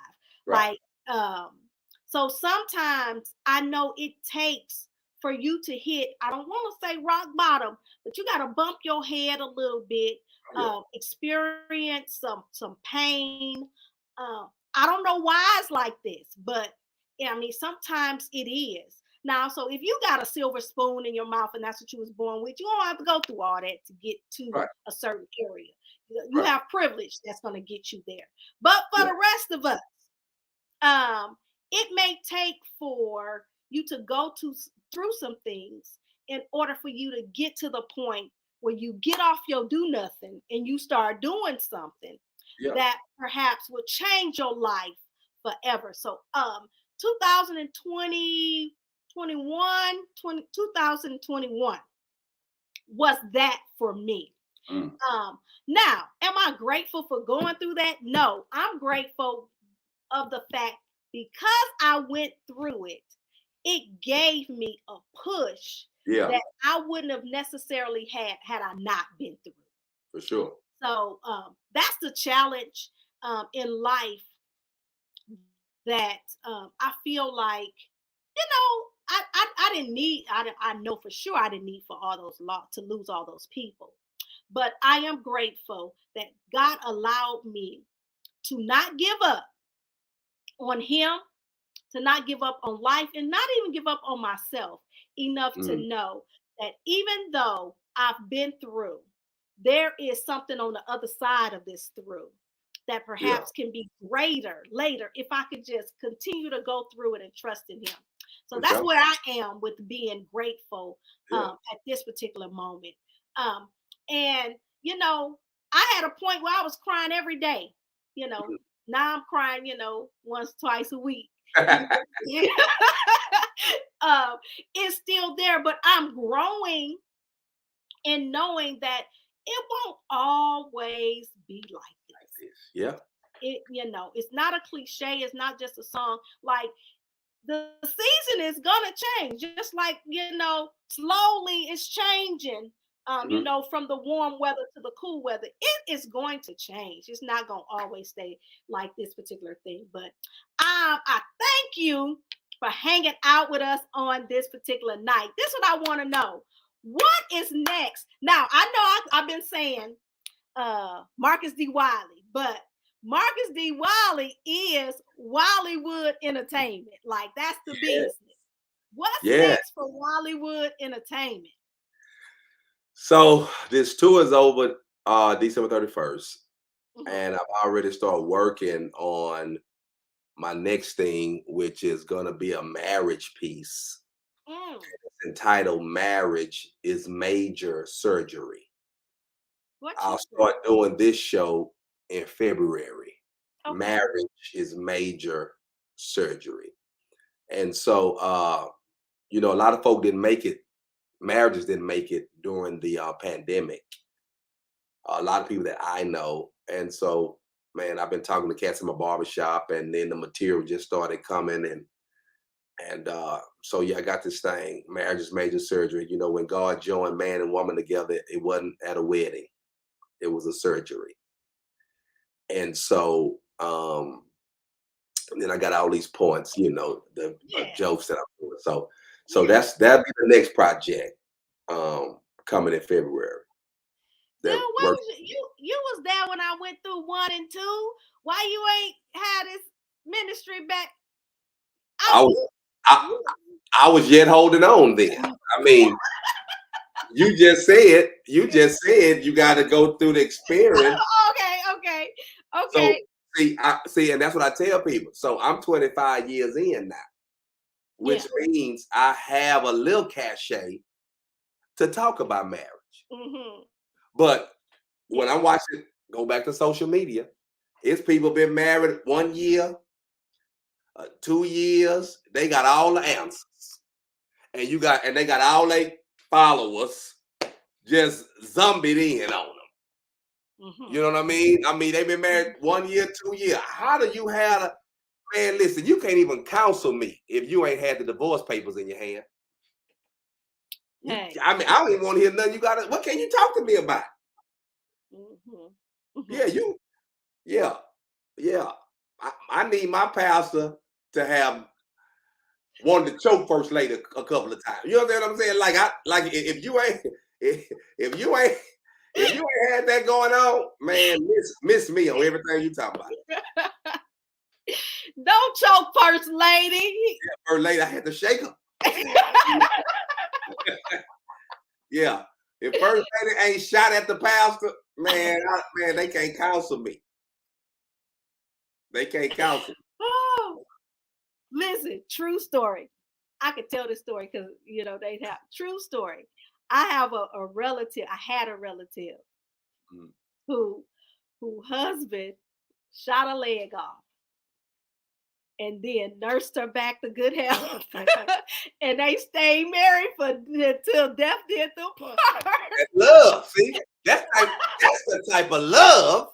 Right.
Like, so sometimes I know it takes for you to hit, I don't want to say rock bottom, but you got to bump your head a little bit, experience some pain. I don't know why it's like this, but sometimes it is. Now, so if you got a silver spoon in your mouth and that's what you was born with, you don't have to go through all that to get to a certain area. You have privilege that's going to get you there. But for the rest of us, it may take for you to go through some things in order for you to get to the point where you get off your do nothing and you start doing something that perhaps will change your life forever. So 2021 was that for me. Now, am I grateful for going through that? No, I'm grateful of the fact because I went through it, it gave me a push that I wouldn't have necessarily had I not been through.
For sure.
So that's the challenge in life that I feel like, I didn't need, I know for sure I didn't need for all those to lose all those people. But I am grateful that God allowed me to not give up on him, to not give up on life, and not even give up on myself enough to know that even though I've been through, there is something on the other side of this through that perhaps can be greater later if I could just continue to go through it and trust in him. So that's where I am with being grateful at this particular moment. And, I had a point where I was crying every day, now I'm crying, once, twice a week. It's still there, but I'm growing and knowing that it won't always be like this.
Yeah.
It's not a cliche. It's not just a song. Like the season is gonna change, just like slowly it's changing. From the warm weather to the cool weather, it is going to change. It's not going to always stay like this particular thing. But I thank you for hanging out with us on this particular night. This is what I want to know. What is next? Now, I know I've been saying Marcus D. Wiley, but Marcus D. Wiley is Wildlywood Entertainment. Like, that's the business. What's next for Wildlywood Entertainment?
So this tour is over December 31st,
Mhm.
and I've already started working on my next thing, which is gonna be a marriage piece.
Mm.
It's entitled Marriage is Major Surgery.
What
I'll
you say?
start doing this show in February.
Okay.
Marriage is major surgery. And so a lot of folk didn't make it, marriages didn't make it during the pandemic. A lot of people that I know. And so, man, I've been talking to cats in my barbershop, and then the material just started coming, and so yeah, I got this thing, marriage is major surgery. When God joined man and woman together, it wasn't at a wedding, it was a surgery. And so then I got all these points, the
Yeah.
jokes that I'm doing. So
Yeah.
that'll be the next project coming in February.
Dude,
That
where
work.
was you was there when I went through 1 and 2. Why you ain't had this ministry back?
I
I
was I,
you,
I was yet holding on then. I mean, you just said you got to go through the experience.
okay, okay,
So
okay.
see, and that's what I tell people. So I'm 25 years in now,
Yeah.
which means I have a little cachet to talk about marriage.
Mm-hmm.
But when
Yeah.
I'm watching, go back to social media, it's people been married 1 year, 2 years. They got all the answers, and they got all their followers just zombied in on them.
Mm-hmm.
You know what I mean? I mean, they've been married 1 year, 2 year. How do you have a man? Listen, you can't even counsel me if you ain't had the divorce papers in your hand.
Hey.
I mean, I don't even want to hear nothing. You got to. What can you talk to me about?
Mm-hmm. Mm-hmm.
Yeah, yeah, yeah. I need my pastor to have wanted to choke first lady a couple of times. You understand what I'm saying? If you ain't if you ain't if you ain't had that going on, man, miss me on everything you talk about.
Don't choke, first lady.
First lady, I had to shake her. Yeah. If first lady ain't shot at the pastor, man, they can't counsel me. They can't counsel.
Oh, listen, true story. I could tell this story because they have true story. I have a relative. I had a relative
Mm.
who husband shot a leg off and then nursed her back to good health. And they stayed married until death did them part.
That's love. See, that's the type of love.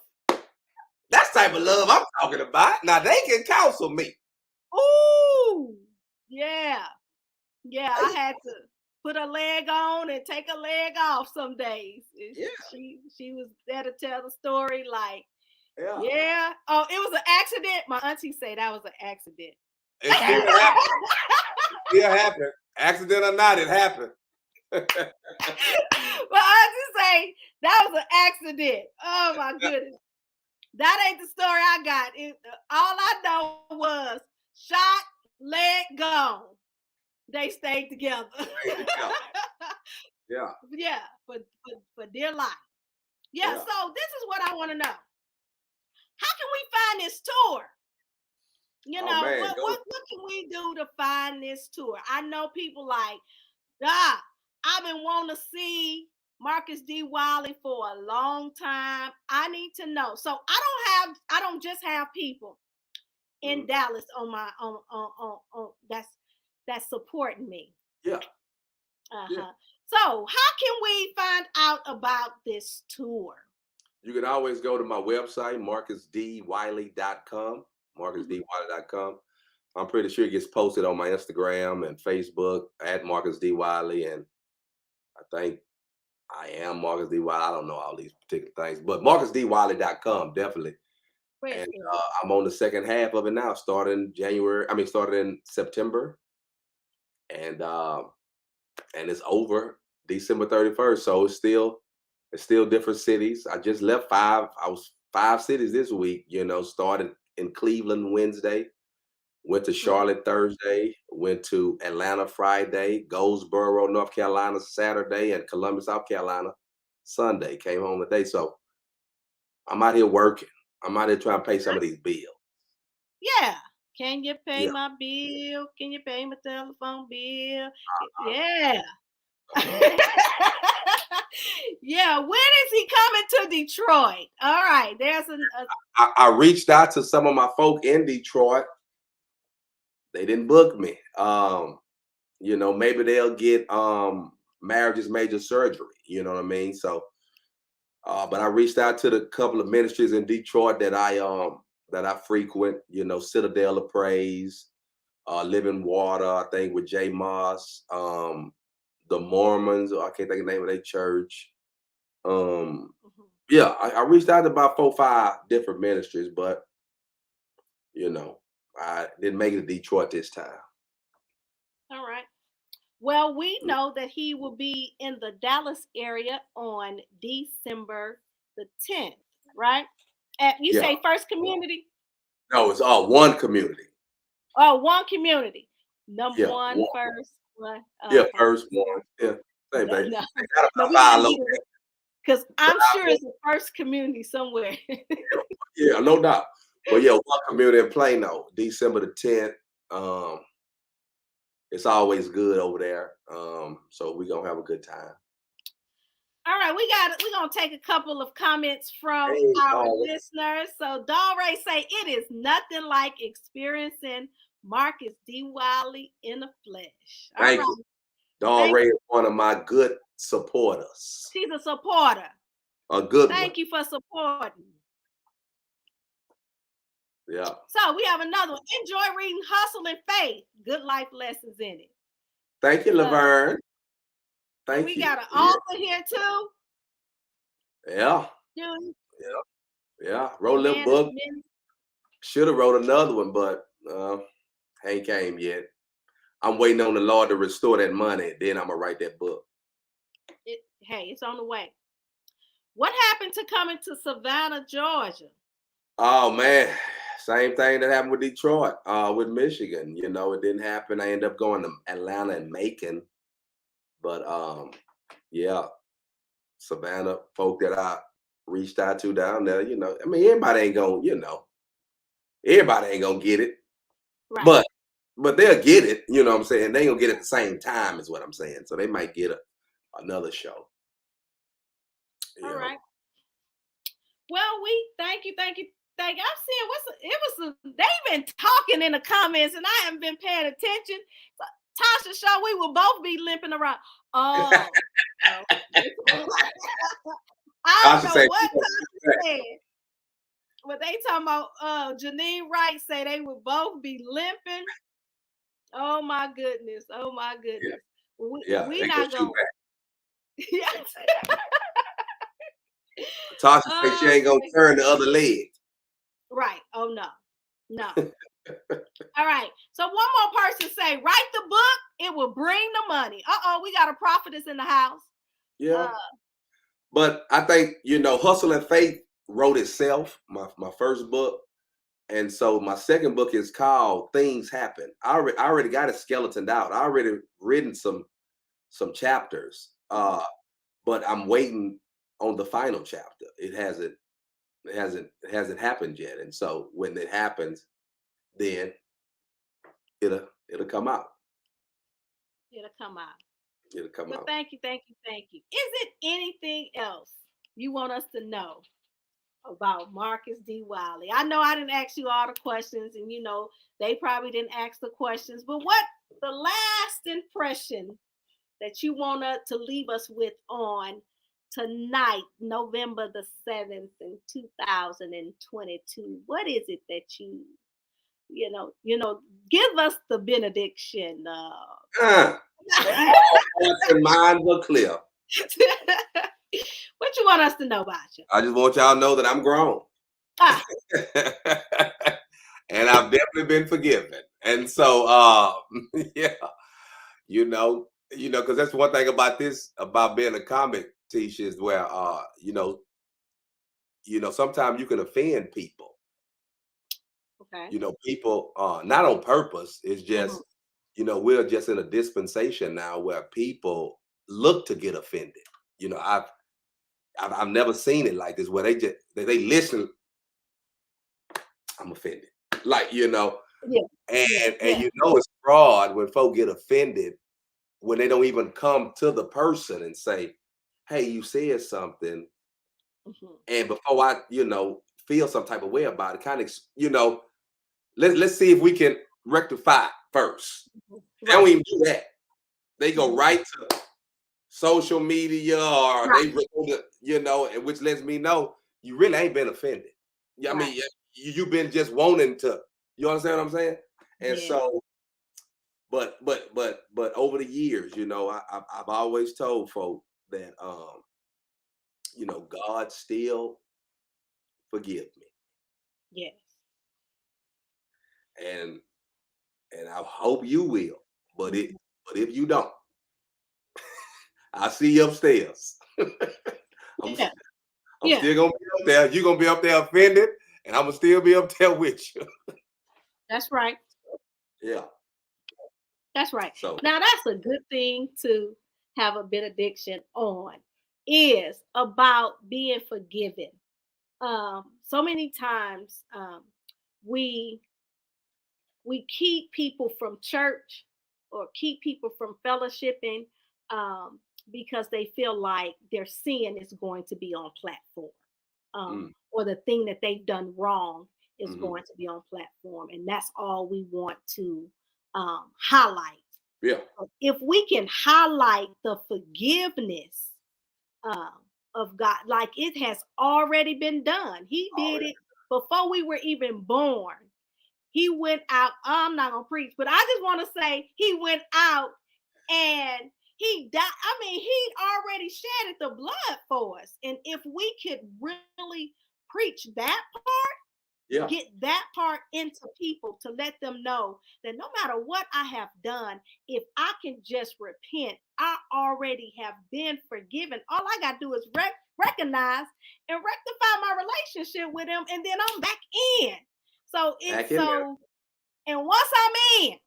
That's the type of love I'm talking about. Now they can counsel me.
Ooh, yeah. Yeah, I had to put a leg on and take a leg off some days.
Yeah,
She was there to tell the story like,
yeah.
yeah. Oh, it was an accident. My auntie said that was an accident.
It still happened. Still happened. Accident or not, it happened.
My auntie say that was an accident. Oh my goodness. That ain't the story I got. All I know was shot, leg gone. They stayed together.
Yeah.
Yeah, for dear life. Yeah,
Yeah.
so this is what I want to know. How can we find this tour?
Oh man,
What can we do to find this tour? I know people like, I've been wanting to see Marcus D. Wiley for a long time. I need to know. So I don't just have people in Dallas on my on that's supporting me.
Yeah.
Uh-huh.
Yeah.
So how can we find out about this tour?
You can always go to my website, marcusdwiley.com, marcusdwiley.com. I'm pretty sure it gets posted on my Instagram and Facebook at Marcus D. Wiley. And I think I am Marcus D. Wiley. I don't know all these particular things, but marcusdwiley.com, definitely. And I'm on the second half of it now, starting in September. And it's over December 31st. So it's still different cities. I just left I was 5 cities this week, started in Cleveland Wednesday, Went to Charlotte Thursday, went to Atlanta Friday, Goldsboro, North Carolina Saturday, and Columbus, South Carolina Sunday. Came home today. So I'm out here working. I'm out here trying to pay some of these bills.
Yeah. Can you pay
Yeah.
my bill? Can you pay my telephone bill? Yeah. Yeah. When is he coming to Detroit? All right. There's
I reached out to some of my folk in Detroit. They didn't book me. You know, maybe they'll get marriages major surgery. You know what I mean? So, but I reached out to the couple of ministries in Detroit that I frequent. You know, Citadel of Praise, Living Water, I think with Jay Moss, the Mormons. I can't think of the name of their church. Yeah, I reached out to about 4 or 5 different ministries, but you know, I didn't make it to Detroit this time.
all right. Well, we know that he will be in the Dallas area on December the 10th, right? You
Yeah.
say First Community?
No, it's all one community.
Oh, one community. Number
Yeah,
one,
one.
first one.
Yeah, first one. Yeah, same thing.
No,
They got
no,
about
we
5
gotta
locations.
do it, because I'm
But
sure it's a first community somewhere.
Yeah, no doubt. But yeah, one community in Plano, December the 10th. It's always good over there. So we're gonna have a good time.
All right, we're gonna take a couple of comments from
Hey,
our
Dawn.
listeners. So Dawn Ray say it is nothing like experiencing Marcus D. Wiley in the flesh. All
Thank
right.
you. Dawn
Thank
Ray is one of my good supporters.
She's a supporter.
A good
Thank
one.
you for supporting.
Yeah.
So we have another one. Enjoy reading Hustle and Faith. Good life lessons in it.
Thank you, Laverne. Thank
We
you.
got an
Yeah.
author here too.
Yeah.
Julie.
Yeah. Wrote a little
Amanda
book.
Smith.
Should have wrote another one, but ain't came yet. I'm waiting on the Lord to restore that money. Then I'm gonna write that book.
Hey, it's on the way. What happened to coming to Savannah, Georgia?
Oh man, same thing that happened with Detroit, with Michigan. You know, it didn't happen. I ended up going to Atlanta and Macon. But yeah, Savannah folk that I reached out to down there, you know, I mean, everybody ain't gonna get it.
Right.
But they'll get it, you know what I'm saying? They ain't gonna get it at the same time, is what I'm saying. So they might get another show.
All
Yeah.
right. Well, we thank you. I'm seeing they've been talking in the comments and I haven't been paying attention. Tasha Shaw, we will both be limping around. Oh. I don't know what Tasha said. But they talking about Janine Wright say they would both be limping. Oh my goodness.
Yeah,
We not going. Yes.
Tasha said she ain't gonna turn the other leg.
Right. Oh no. All right. So one more person say, write the book, it will bring the money. We got a prophetess in the house.
Yeah. But I think, you know, Hustle and Faith wrote itself, my first book. And so my second book is called Things Happen. I already got it skeletoned out. I already written some chapters. But I'm waiting on the final chapter. It hasn't happened yet. And so when it happens, then it'll come out.
It'll come out.
But
thank you. Is it anything else you want us to know about Marcus D. Wiley? I know I didn't ask you all the questions, and you know they probably didn't ask the questions, but what the last impression that you want to leave us with on tonight, November the 7th in 2022? What is it that you know, give us the benediction.
Hearts and minds are clear.
What you want us to know about you?
I just want y'all to know that I'm grown. And I've definitely been forgiven. And so yeah, you know, because that's one thing about being a comic, Tisha, is where you know, sometimes you can offend people.
Okay.
People not on purpose. It's just,
Mhm.
we're just in a dispensation now where people look to get offended. I've never seen it like this where they listen. I'm offended, like
Yeah. Yeah.
and
Yeah.
it's fraud when folk get offended when they don't even come to the person and say, "Hey, you said something,"
Mhm.
and before I feel some type of way about it, kind of let's see if we can rectify it first. They don't
Right.
even do that. They go
Mhm.
right to social media or
Right.
they and which lets me know you really ain't been offended. Yeah, I
Right.
mean, you've been just wanting to. You understand what I'm saying? And
Yeah.
so, but over the years, I've always told folk that God still forgive me,
Yes.
and I hope you will. But
Mhm.
if you don't, I'll see you upstairs. I'm
Yeah.
I'm
Yeah.
still gonna be up there. You're gonna be up there offended, and I'm gonna still be up there with you.
That's right.
Yeah.
That's right.
So
Now that's a good thing to have a benediction on, is about being forgiven. So many times we keep people from church or keep people from fellowshipping, um, because they feel like their sin is going to be on platform,
mm,
or the thing that they've done wrong is
mhm.
going to be on platform, and that's all we want to highlight.
Yeah.
If we can highlight the forgiveness um, of God, like it has already been done. He did
Already.
it before we were even born. He went out. I'm not gonna preach, but I just want to say he went out and he died. I mean, he already shedded the blood for us. And if we could really preach that,
Yeah.
get that part into people to let them know that no matter what I have done, if I can just repent, I already have been forgiven. All I got to do is recognize and rectify my relationship with him, and then I'm back in. So
Back
it's
in there.
so, and once
I'm in.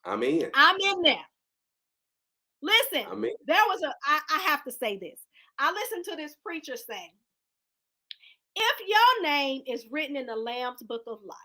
I'm in there. Listen,
I'm in.
there was I have to say this. I listened to this preacher say, if your name is written in the Lamb's book of life,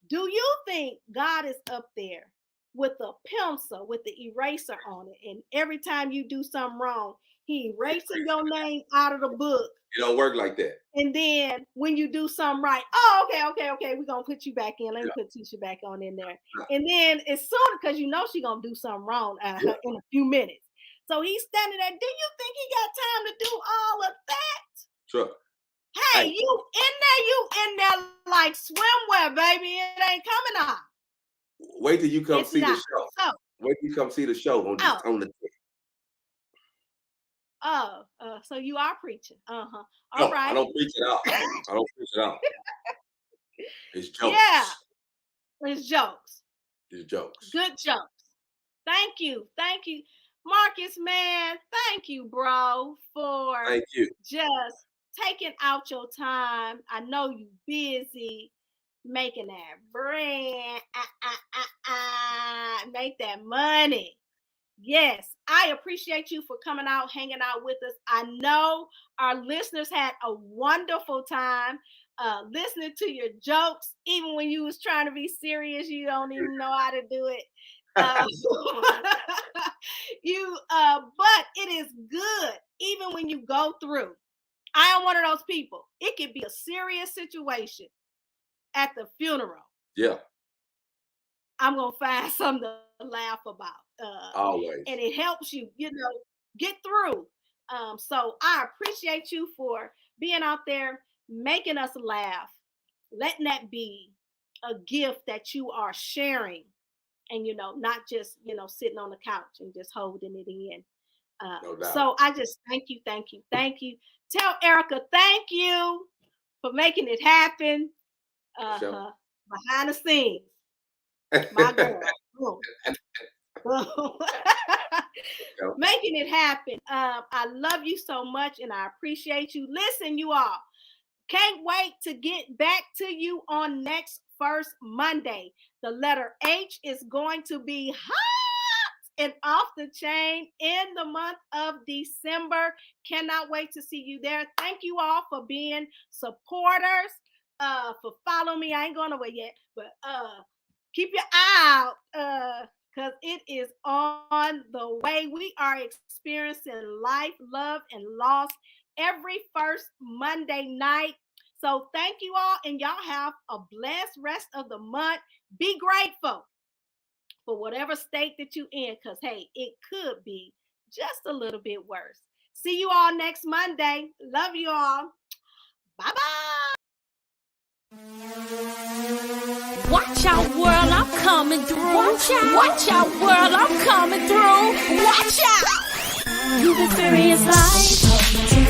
do you think God is up there with a pencil with the eraser on it, and every time you do something wrong, he erasing your name out of the book?
It don't work like that.
And then when you do something right, oh, okay, we're gonna put you back in. Let me
Yeah.
put Tisha back on in there.
Nah.
And then as soon, because you know she's gonna do something wrong
Yeah.
in a few minutes. So he's standing there. Do you think he got time to do all of that?
Sure.
Hey,
Hey,
you in there like swimwear, baby. It ain't coming off.
wait till you come
It's
see the
not.
show.
So,
Wait till you come see the show
oh,
on the
so you are preaching. Uh-huh. All
No, I
right.
don't preach it out. I don't preach it out. It's
Yeah,
jokes.
it's jokes.
It's jokes.
Good jokes. Thank you. Thank you. Marcus, man, thank you, bro, for
Thank you.
just taking out your time. I know you busy making that bread. Make that money. Yes, I appreciate you for coming out, hanging out with us. I know our listeners had a wonderful time listening to your jokes. Even when you was trying to be serious, you don't even know how to do it. Uh, but it is good even when you go through. I am one of those people. It could be a serious situation at the funeral.
Yeah.
I'm gonna find something to laugh about,
Always.
and it helps you, get through. So I appreciate you for being out there, making us laugh, letting that be a gift that you are sharing, and not just sitting on the couch and just holding it in.
No doubt.
So I just thank you. Tell Erica thank you for making it happen.
Sure.
Behind the scenes, my girl.
Yeah.
Making it happen. I love you so much and I appreciate you. Listen, you all, Can't wait to get back to you on next First Monday. The letter H is going to be hot and off the chain in the month of December. Cannot wait to see you there. Thank you all for being supporters, for following me. I ain't going away yet, but keep your eye out because it is on the way. We are experiencing life, love, and loss every first Monday night. So thank you all, and y'all have a blessed rest of the month. Be grateful for whatever state that you're in, because, hey, it could be just a little bit worse. See you all next Monday. Love you all. Bye-bye.
Watch out, world, I'm coming through. Watch out, world, I'm coming through. Watch out! You've experienced life.